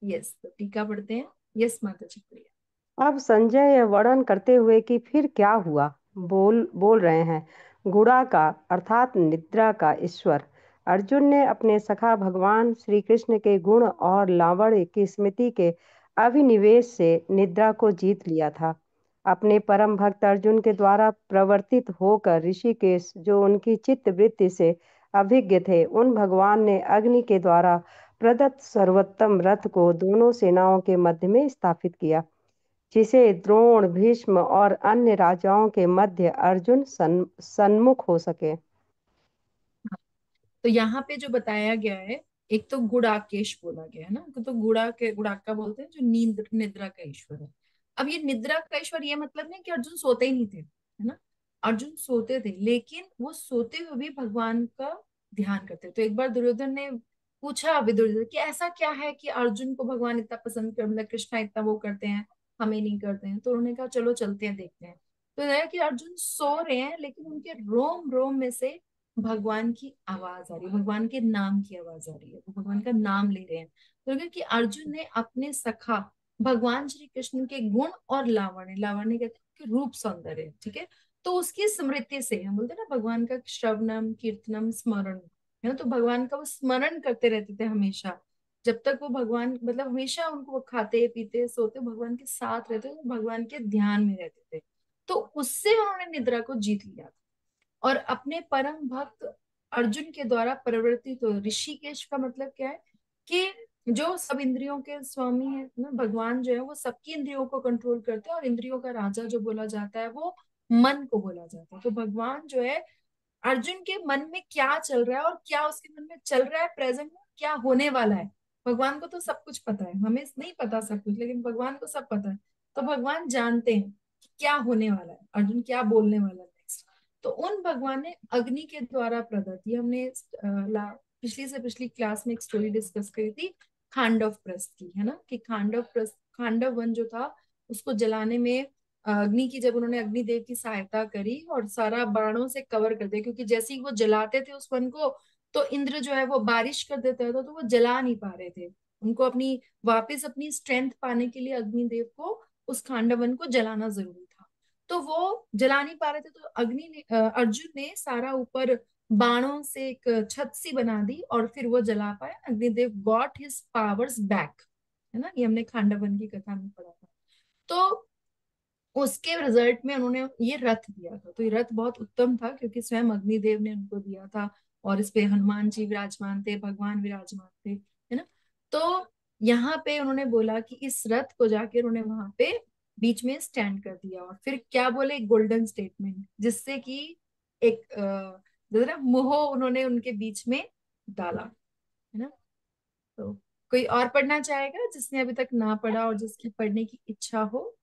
यस, तो टीका पढ़ते हैं। यस माता जी प्रिया। अब संजय यह वर्णन करते हुए कि फिर क्या हुआ, बोल बोल रहे हैं। गुड़ा का अर्थात निद्रा का ईश्वर अर्जुन ने अपने सखा भगवान श्री कृष्ण के गुण और लावण्य की स्मृति के अभिनिवेश से निद्रा को जीत लिया था। अपने परम भक्त अर्जुन के द्वारा प्रवर्तित होकर ऋषिकेश, जो उनकी चित्त वृत्ति से अभिज्ञ थे, उन भगवान ने अग्नि के द्वारा प्रदत्त सर्वोत्तम रथ को दोनों सेनाओं के मध्य में स्थापित किया, जिसे द्रोण, भीष्म और अन्य राजाओं के मध्य अर्जुन सन्मुख हो सके। तो यहाँ पे जो बताया गया है, एक तो गुड़ाकेश बोला गया है ना, तो गुड़ाका बोलते हैं, जो नींद निद्रा का ईश्वर है। अब ये निद्रा का ईश्वर, ये मतलब नहीं कि अर्जुन सोते ही नहीं थे, है ना। अर्जुन सोते थे, लेकिन वो सोते हुए भी भगवान का ध्यान करते। तो एक बार दुर्योधन ने पूछा विदुर से कि ऐसा क्या है कि अर्जुन को भगवान इतना पसंद कर, मतलब कृष्णा इतना वो करते हैं, हमें नहीं करते हैं। तो उन्होंने कहा चलो चलते हैं देखते हैं। तो है कि अर्जुन सो रहे हैं, लेकिन उनके रोम रोम में से भगवान की आवाज आ रही है, भगवान के नाम की आवाज आ रही है, वो भगवान का नाम ले रहे हैं। तो क्योंकि अर्जुन ने अपने सखा भगवान श्री कृष्ण के गुण और लावण्य, लावण्य कहते हैं कि रूप सौंदर्य, ठीक है, तो उसकी स्मृति से, हम बोलते हैं ना भगवान का श्रवणम कीर्तनम स्मरण, है ना, तो भगवान का वो स्मरण करते रहते थे हमेशा। जब तक वो भगवान, मतलब हमेशा उनको वो खाते पीते सोते भगवान के साथ रहते थे, भगवान के ध्यान में रहते थे। तो उससे उन्होंने निद्रा को जीत लिया। और अपने परम भक्त अर्जुन के द्वारा परिवर्तित हो, ऋषिकेश का मतलब क्या है कि जो सब इंद्रियों के स्वामी है ना, भगवान जो है वो सबकी इंद्रियों को कंट्रोल करते हैं, और इंद्रियों का राजा जो बोला जाता है वो मन को बोला जाता है। तो भगवान जो है, अर्जुन के मन में क्या चल रहा है और क्या उसके मन में चल रहा है प्रेजेंट में, क्या होने वाला है, भगवान को तो सब कुछ पता है, हमें नहीं पता सब कुछ, लेकिन भगवान को सब पता है। तो भगवान जानते हैं कि क्या होने वाला है, अर्जुन क्या बोलने वाला है नेक्स्ट। तो उन भगवान ने अग्नि के द्वारा प्रदत्त, ये हमने पिछली से पिछली क्लास में एक स्टोरी डिस्कस करी थी, खांडव प्रस्थ की, है ना, कि खांडव प्रस्थ, खांडव वन जो था उसको जलाने में अग्नि की, जब उन्होंने अग्निदेव की सहायता करी और सारा बाणों से कवर कर दिया, क्योंकि जैसे ही वो जलाते थे उस वन को, तो इंद्र जो है वो बारिश कर देता था, तो वो जला नहीं पा रहे थे। उनको अपनी वापस अपनी स्ट्रेंथ पाने के लिए अग्निदेव को उस खांडव वन को जलाना जरूरी था। तो वो जला नहीं पा रहे थे, तो अर्जुन ने सारा ऊपर बाणों से एक छत सी बना दी, और फिर वो जला पाए, Agnidev got his powers back, है ना, ये हमने खांडव वन की कथा में पढ़ा था। तो उसके रिजल्ट में उन्होंने ये रथ दिया था। तो ये रथ बहुत उत्तम था, क्योंकि स्वयं अग्निदेव ने उनको दिया था, और इस पे हनुमान जी विराजमान थे, भगवान विराजमान थे, है ना। तो यहाँ पे उन्होंने बोला कि इस रथ को जाके उन्होंने वहां पे बीच में स्टैंड कर दिया, और फिर क्या बोले, गोल्डन स्टेटमेंट, जिससे कि एक जरा मोह उन्होंने उनके बीच में डाला, है ना। तो कोई और पढ़ना चाहेगा जिसने अभी तक ना पढ़ा और जिसकी पढ़ने की इच्छा हो?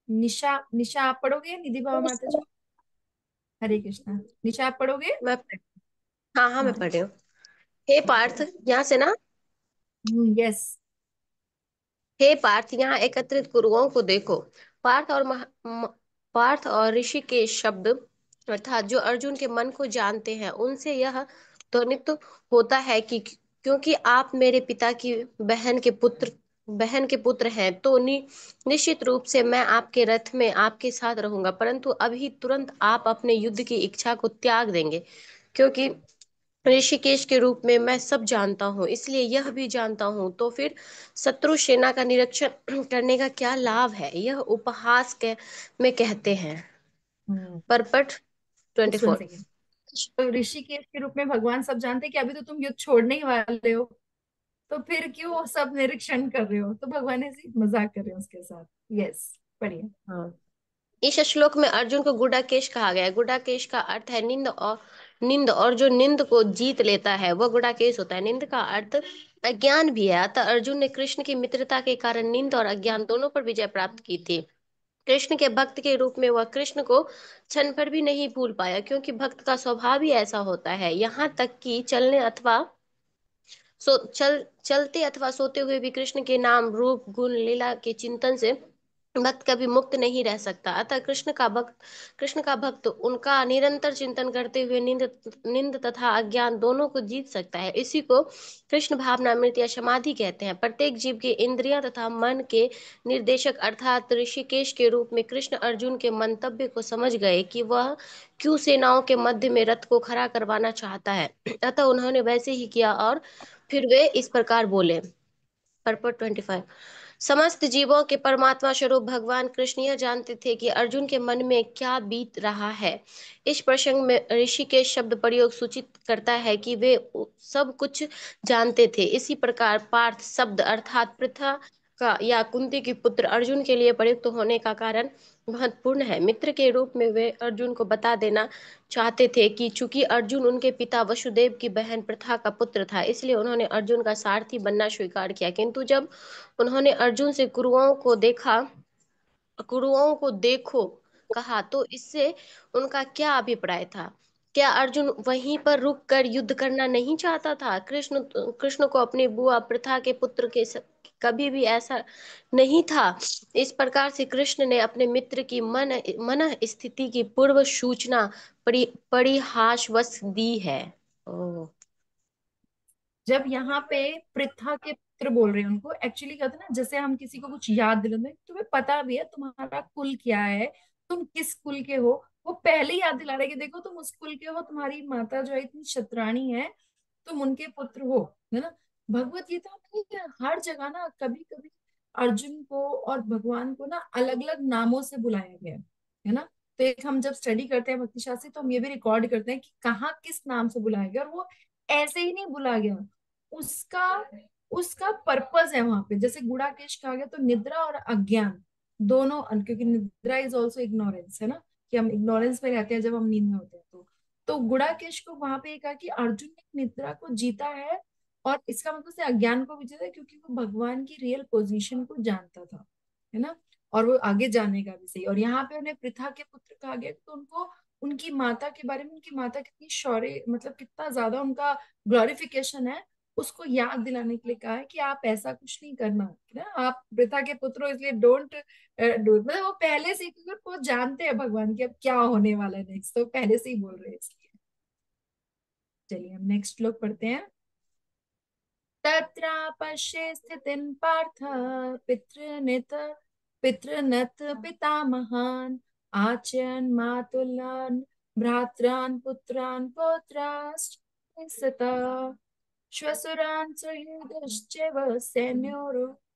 निशा, निशा आप पढ़ोगे, निधि बाबा माता जी? हरे कृष्णा। निशा आप पढ़ोगे? मैं हाँ हाँ, मैं हाँ, पढ़ रही हूँ। हे ओके। पार्थ, यहाँ से ना। यस। हे पार्थ, यहाँ एकत्रित गुरुओं को देखो। पार्थ और पार्थ और ऋषिकेश शब्द अर्थात जो अर्जुन के मन को जानते हैं, उनसे यह ध्वनित होता है कि क्योंकि आप मेरे पिता की बहन के पुत्र हैं, तो निश्चित रूप से मैं आपके रथ में आपके साथ रहूंगा, परंतु अभी तुरंत आप अपने युद्ध की इच्छा को त्याग देंगे, क्योंकि ऋषिकेश के रूप में मैं सब जानता हूँ, इसलिए यह भी जानता हूँ। तो फिर शत्रु सेना का निरीक्षण करने का क्या लाभ है, यह उपहास के में कहते हैं। Purport just one 24। सेकेंड। तो ऋषिकेश के रूप में भगवान सब जानते हैं कि अभी तो तुम युद्ध छोड़ने ही वाले हो, तो फिर क्यों वो सब निरीक्षण कर रहे हो? तो भगवान ऐसे मजाक कर रहे हो उसके साथ। यस, बढ़िया। हाँ, इस श्लोक में अर्जुन को गुडाकेश कहा गया है। गुडाकेश का अर्थ है निंद और जो निंद को जीत लेता है वह गुडाकेश होता है। निंद का अर्थ अज्ञान भी है, अतः अर्जुन ने कृष्ण की मित्रता के कारण निंद और अज्ञान दोनों पर विजय प्राप्त की थी। कृष्ण के भक्त के रूप में वह कृष्ण को क्षण भर भी नहीं भूल पाया, क्योंकि भक्त का स्वभाव ही ऐसा होता है। यहाँ तक कि चलते अथवा सोते हुए भी कृष्ण के नाम, रूप, गुण, लीला के चिंतन से भक्त कभी मुक्त नहीं रह सकता। अतः कृष्ण का भक्त उनका निरंतर चिंतन करते हुए निंद तथा अज्ञान दोनों को जीत सकता है। इसी को कृष्ण भावनामृत या समाधि कहते हैं। प्रत्येक जीव के इंद्रियां तथा मन के निर्देशक अर्थात ऋषिकेश के रूप में कृष्ण अर्जुन के मंतव्य को समझ गए कि वह क्यों सेनाओं के मध्य में रथ को खड़ा करवाना चाहता है। अतः उन्होंने वैसे ही किया, और फिर वे इस प्रकार बोले। पर्पट 25। समस्त जीवों के परमात्मा स्वरूप भगवान कृष्ण यह जानते थे कि अर्जुन के मन में क्या बीत रहा है। इस प्रसंग में ऋषि के शब्द प्रयोग सूचित करता है कि वे सब कुछ जानते थे। इसी प्रकार पार्थ शब्द अर्थात पृथा का या कुंती की पुत्र अर्जुन के लिए प्रयुक्त होने का कारण महत्वपूर्ण है। मित्र के रूप में वे अर्जुन को बता देना चाहते थे कि चूंकि अर्जुन उनके पिता वसुदेव की बहन पृथा का पुत्र था, इसलिए उन्होंने अर्जुन का सारथी बनना स्वीकार किया। किंतु जब उन्होंने अर्जुन से कुरुओं को देखो कहा तो इससे उनका क्या अभिप्राय था? क्या अर्जुन वहीं पर रुक कर युद्ध करना नहीं चाहता था? कृष्ण को अपनी बुआ पृथा के पुत्र के कभी भी ऐसा नहीं था। इस प्रकार से कृष्ण ने अपने मित्र की मन स्थिति की पूर्व सूचना परिहासवश दी है। ओह। जब यहाँ पे पृथा के पुत्र बोल रहे हैं उनको, एक्चुअली कहते हैं ना, जैसे हम किसी को कुछ याद दिलाते हैं, तुम्हें पता भी है तुम्हारा कुल क्या है, तुम किस कुल के हो, वो पहले ही याद दिला रहे हैं कि देखो तुम उस कुल के हो, तुम्हारी माता जो है इतनी शतरानी है, तुम उनके पुत्र हो, है ना। भगवत गीता में हर जगह ना कभी कभी अर्जुन को और भगवान को ना अलग अलग नामों से बुलाया गया है ना। तो एक हम जब स्टडी करते हैं भक्ति शास्त्री, तो हम ये भी रिकॉर्ड करते हैं कि कहाँ किस नाम से बुलाया गया, और वो ऐसे ही नहीं बुला गया, उसका उसका पर्पस है वहां पे। जैसे गुड़ाकेश कहा गया, तो निद्रा और अज्ञान दोनों, क्योंकि निद्रा इज ऑल्सो इग्नोरेंस, है ना, कि हम इग्नोरेंस में रहते हैं जब हम नींद में होते हैं। तो गुड़ाकेश को वहां पे ये कहा कि अर्जुन ने निद्रा को जीता है, और इसका मतलब से अज्ञान को भी जीता है, क्योंकि वो भगवान की रियल पोजीशन को जानता था, है ना, और वो आगे जानेगा भी सही। और यहाँ पे उन्हें पृथा के पुत्र कहा गया, तो उनको उनकी माता के बारे में, उनकी माता कितनी शौर्य, मतलब कितना ज्यादा उनका ग्लोरिफिकेशन है, उसको याद दिलाने के लिए कहा है कि आप ऐसा कुछ नहीं करना, है ना, आप पृथा के पुत्र हो, इसलिए डोंट डू। मतलब वो पहले से ही, क्योंकि वो जानते हैं भगवान की अब क्या होने वाला है नेक्स्ट, तो पहले से ही बोल रहे हैं इसलिए। चलिए हम नेक्स्ट श्लोक पढ़ते हैं। तत्रापश्ये स्थितिं पार्थ पितृनित पितृनत पितामहान् आचर्यन् मातुलान् भ्रात्रान् पुत्रान् पौत्राश्च सता श्वशुरान् सुहृदश्चैव सैन्योरुभयोरपि।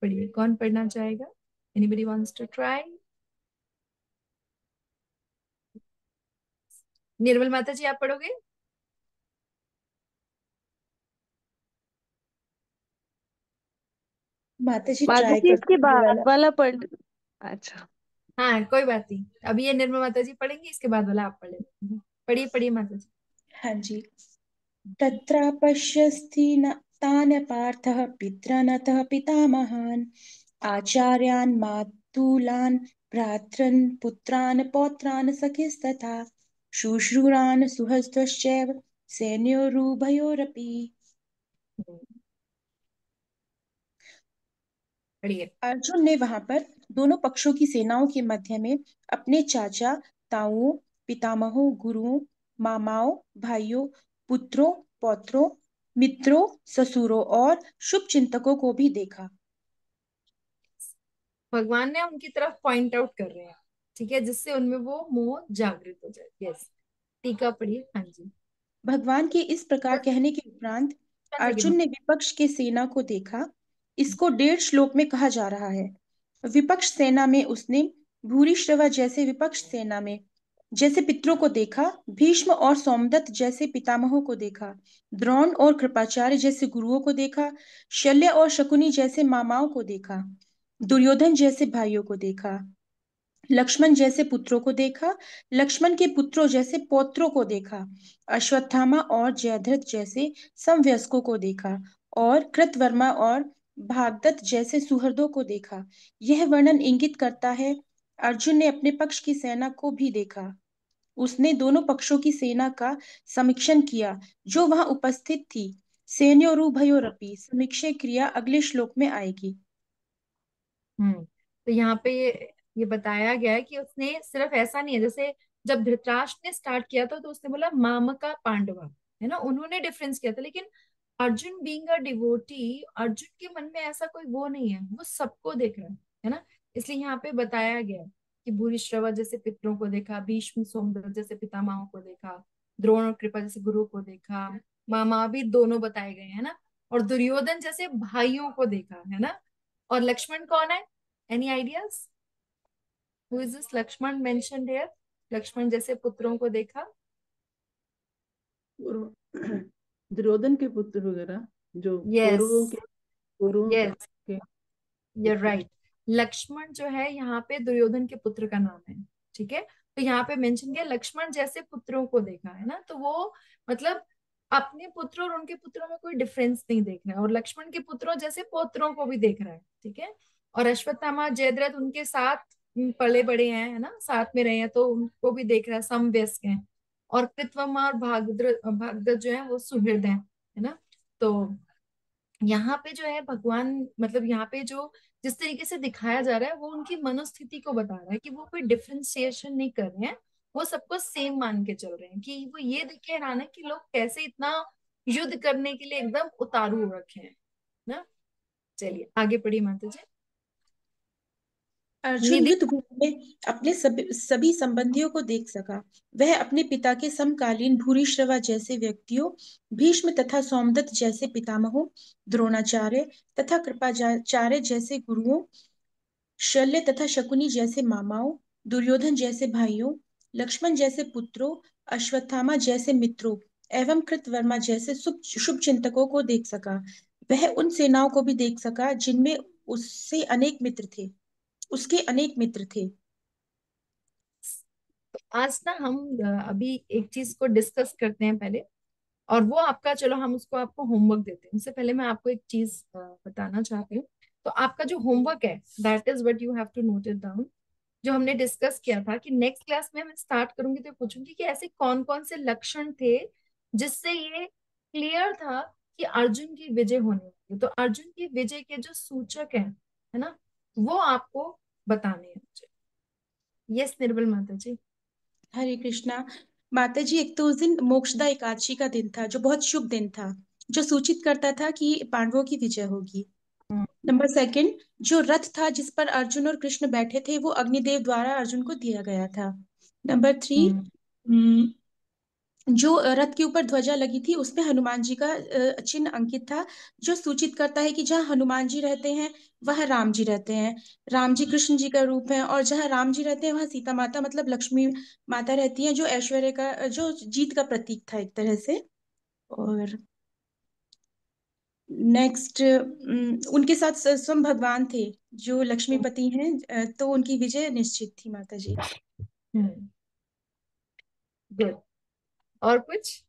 पढ़िए, कौन पढ़ना चाहेगा? Anybody wants to try? Nirmal Mata ji, आप पढ़ोगे? माता जी माता ट्राई जी करते इसके हैं ये बाद वाला। वाला पढ़। अच्छा। हाँ कोई बात नहीं, अभी ये निर्मल माता जी पढ़ेंगी, इसके बाद वाला आप पढ़ लेना। पढ़िए पढ़िए माता जी। हाँ जी। तत्रापश्यस्ति तान् पार्थः पितृनतः पितामहान् आचार्यान् मातुलान् भ्रातॄन् पुत्रान् पौत्रान् सखीस्तथा शुश्रूरान् सुहृदश्चैव सैन्योरुभयोरपि। पढ़िए। अर्जुन ने वहां पर दोनों पक्षों की सेनाओं के मध्य में अपने चाचा, ताऊओं, पितामहों, गुरुओं, मामाओं, भाइयों, पुत्रों, पौत्रों, मित्रों, ससुरों और शुभ चिंतकों को भी देखा। भगवान ने उनकी तरफ पॉइंट आउट कर रहे हैं, ठीक है, जिससे उनमें वो मोह जागृत हो जाए। यस, टीका पढ़िए। हाँ जी। भगवान के इस प्रकार कहने के उपरांत अर्जुन ने विपक्ष के सेना को देखा। इसको 1.5 श्लोक में कहा जा रहा है। विपक्ष सेना में उसने भूरिश्रवा जैसे विपक्ष सेना में जैसे पितरों को देखा, भीष्म और सोमदत्त जैसे पितामहों को देखा, द्रोण और कृपाचार्य जैसे गुरुओं को देखा, शल्य और शकुनी जैसे मामाओं को देखा, दुर्योधन जैसे भाइयों को देखा, लक्ष्मण जैसे पुत्रों को देखा, लक्ष्मण के पुत्रों जैसे पौत्रों को देखा, अश्वत्थामा और जयद्रथ जैसे समवयस्कों को देखा, और कृतवर्मा और भागदत्त जैसे सुहृदों को देखा। यह वर्णन इंगित करता है अर्जुन ने अपने पक्ष की सेना को भी देखा। उसने दोनों पक्षों की सेना का समीक्षण किया जो वहां उपस्थित थी। सैन्योरुभयोरपि समीक्षा क्रिया अगले श्लोक में आएगी। तो यहाँ पे ये बताया गया है कि उसने सिर्फ ऐसा नहीं है, जैसे जब धृतराष्ट्र ने स्टार्ट किया था तो उसने बोला मामका पांडवा, है ना, उन्होंने डिफरेंस किया था, लेकिन Arjun being a devotee, Arjun के मन में ऐसा कोई वो नहीं है, वो सबको देख रहा है ना। इसलिए यहाँ पे बताया गया है कि भूरिश्रवा जैसे पितरों को देखा, भीष्म सोमदत्त जैसे पितामहों को देखा, द्रोण और कृपा जैसे गुरु को देखा, मामा भी दोनों बताए गए हैं ना। और दुर्योधन जैसे भाइयों को देखा है ना। और लक्ष्मण कौन है? Any ideas? Who is this Lakshman mentioned here? Lakshman जैसे पुत्रों को देखा। दुर्योधन के पुत्र वगैरह जो यस, कौरवों यस, के you're पुत्र right। हैं। लक्ष्मण जो है यहाँ पे दुर्योधन के पुत्र का नाम है। ठीक है, तो यहाँ पे मेंशन किया लक्ष्मण जैसे पुत्रों को देखा है ना, तो वो मतलब अपने पुत्र और उनके पुत्रों में कोई डिफरेंस नहीं देख रहा है, और लक्ष्मण के पुत्रों जैसे पौत्रों को भी देख रहा है। ठीक है, और अश्वत्थामा जयद्रथ उनके साथ पले बड़े हैं, है ना, साथ में रहे हैं, तो उनको भी देख रहा है, समवयस्क हैं। और कृतवर्मा और भागद्रथ जो है वो सुहृद हैं, है ना। तो यहाँ पे जो है भगवान, मतलब यहाँ पे जो जिस तरीके से दिखाया जा रहा है वो उनकी मनोस्थिति को बता रहा है कि वो कोई डिफरेंशिएशन नहीं कर रहे हैं, वो सबको सेम मान के चल रहे हैं। कि वो ये देख के हैरान है कि लोग कैसे इतना युद्ध करने के लिए एकदम उतारू हो रखे हैं ना। चलिए आगे पढ़िए माता जी। अर्जुन निधि। युद्ध भूमि में अपने सभी संबंधियों को देख सका। वह अपने पिता के समकालीन भूरिश्रवा जैसे व्यक्तियों, भीष्म तथा सोमदत्त जैसे पितामहों, द्रोणाचार्य तथा कृपाचार्य जैसे गुरुओं, शल्य तथा शकुनी जैसे मामाओं, दुर्योधन जैसे भाइयों, लक्ष्मण जैसे पुत्रों, अश्वत्थामा जैसे मित्रों एवं कृतवर्मा जैसे शुभ शुभ चिंतकों को देख सका। वह उन सेनाओं को भी देख सका जिनमें उससे अनेक मित्र थे उसके अनेक मित्र थे। आज ना हम अभी एक चीज को डिस्कस करते हैं पहले, और वो आपका, चलो हम उसको आपको होमवर्क देते हैं। उससे पहले मैं आपको एक चीज बताना चाहती हूँ। तो आपका जो होमवर्क है, that is what you have to note it down. जो हमने डिस्कस किया था कि नेक्स्ट क्लास में मैं स्टार्ट करूंगी तो पूछूंगी कि ऐसे कौन कौन से लक्षण थे जिससे ये क्लियर था कि अर्जुन की विजय होने वाली है। तो अर्जुन की विजय के जो सूचक हैं, है ना, वो आपको बताने हैं मुझे। यस निर्बल माता जी। हरे कृष्णा। माता जी, एक तो उस दिन मोक्षदा एकादशी का दिन था जो बहुत शुभ दिन था, जो सूचित करता था कि पांडवों की विजय होगी। हम्म। नंबर सेकंड, जो रथ था जिस पर अर्जुन और कृष्ण बैठे थे वो अग्निदेव द्वारा अर्जुन को दिया गया था। नंबर थ्री, हम्म। जो रथ के ऊपर ध्वजा लगी थी उसमें हनुमान जी का चिन्ह अंकित था, जो सूचित करता है कि जहाँ हनुमान जी रहते हैं वह राम जी रहते हैं। राम जी कृष्ण जी का रूप है, और जहाँ राम जी रहते हैं वहाँ सीता माता मतलब लक्ष्मी माता रहती है, जो ऐश्वर्य का, जो जीत का प्रतीक था एक तरह से। और नेक्स्ट, उनके साथ स्वयं भगवान थे जो लक्ष्मीपति हैं, तो उनकी विजय निश्चित थी माता जी। हम्म। गुड। और कुछ?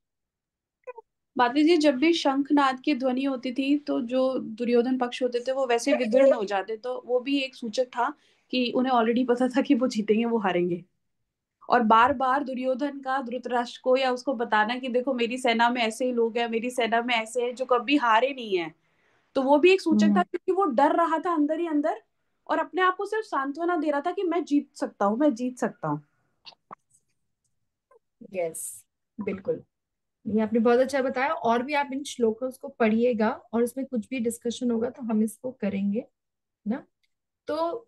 माता जी, जब भी शंखनाद की ध्वनि होती थी तो जो दुर्योधन पक्ष होते थे वो वैसे विदीर्ण हो जाते, तो वो भी एक सूचक था कि उन्हें ऑलरेडी पता था कि वो जीतेंगे, वो हारेंगे। और बार बार दुर्योधन का धृतराष्ट्र को या उसको बताना कि देखो मेरी सेना में ऐसे ही लोग हैं, मेरी सेना में ऐसे हैं जो कभी हारे नहीं है, तो वो भी एक सूचक था, क्योंकि वो डर रहा था अंदर ही अंदर और अपने आप को सिर्फ सांत्वना दे रहा था कि मैं जीत सकता हूँ, मैं जीत सकता हूँ। यस, बिल्कुल। ये आपने बहुत अच्छा बताया, और भी आप इन श्लोकों को पढ़िएगा और इसमें कुछ भी डिस्कशन होगा तो हम इसको करेंगे ना। तो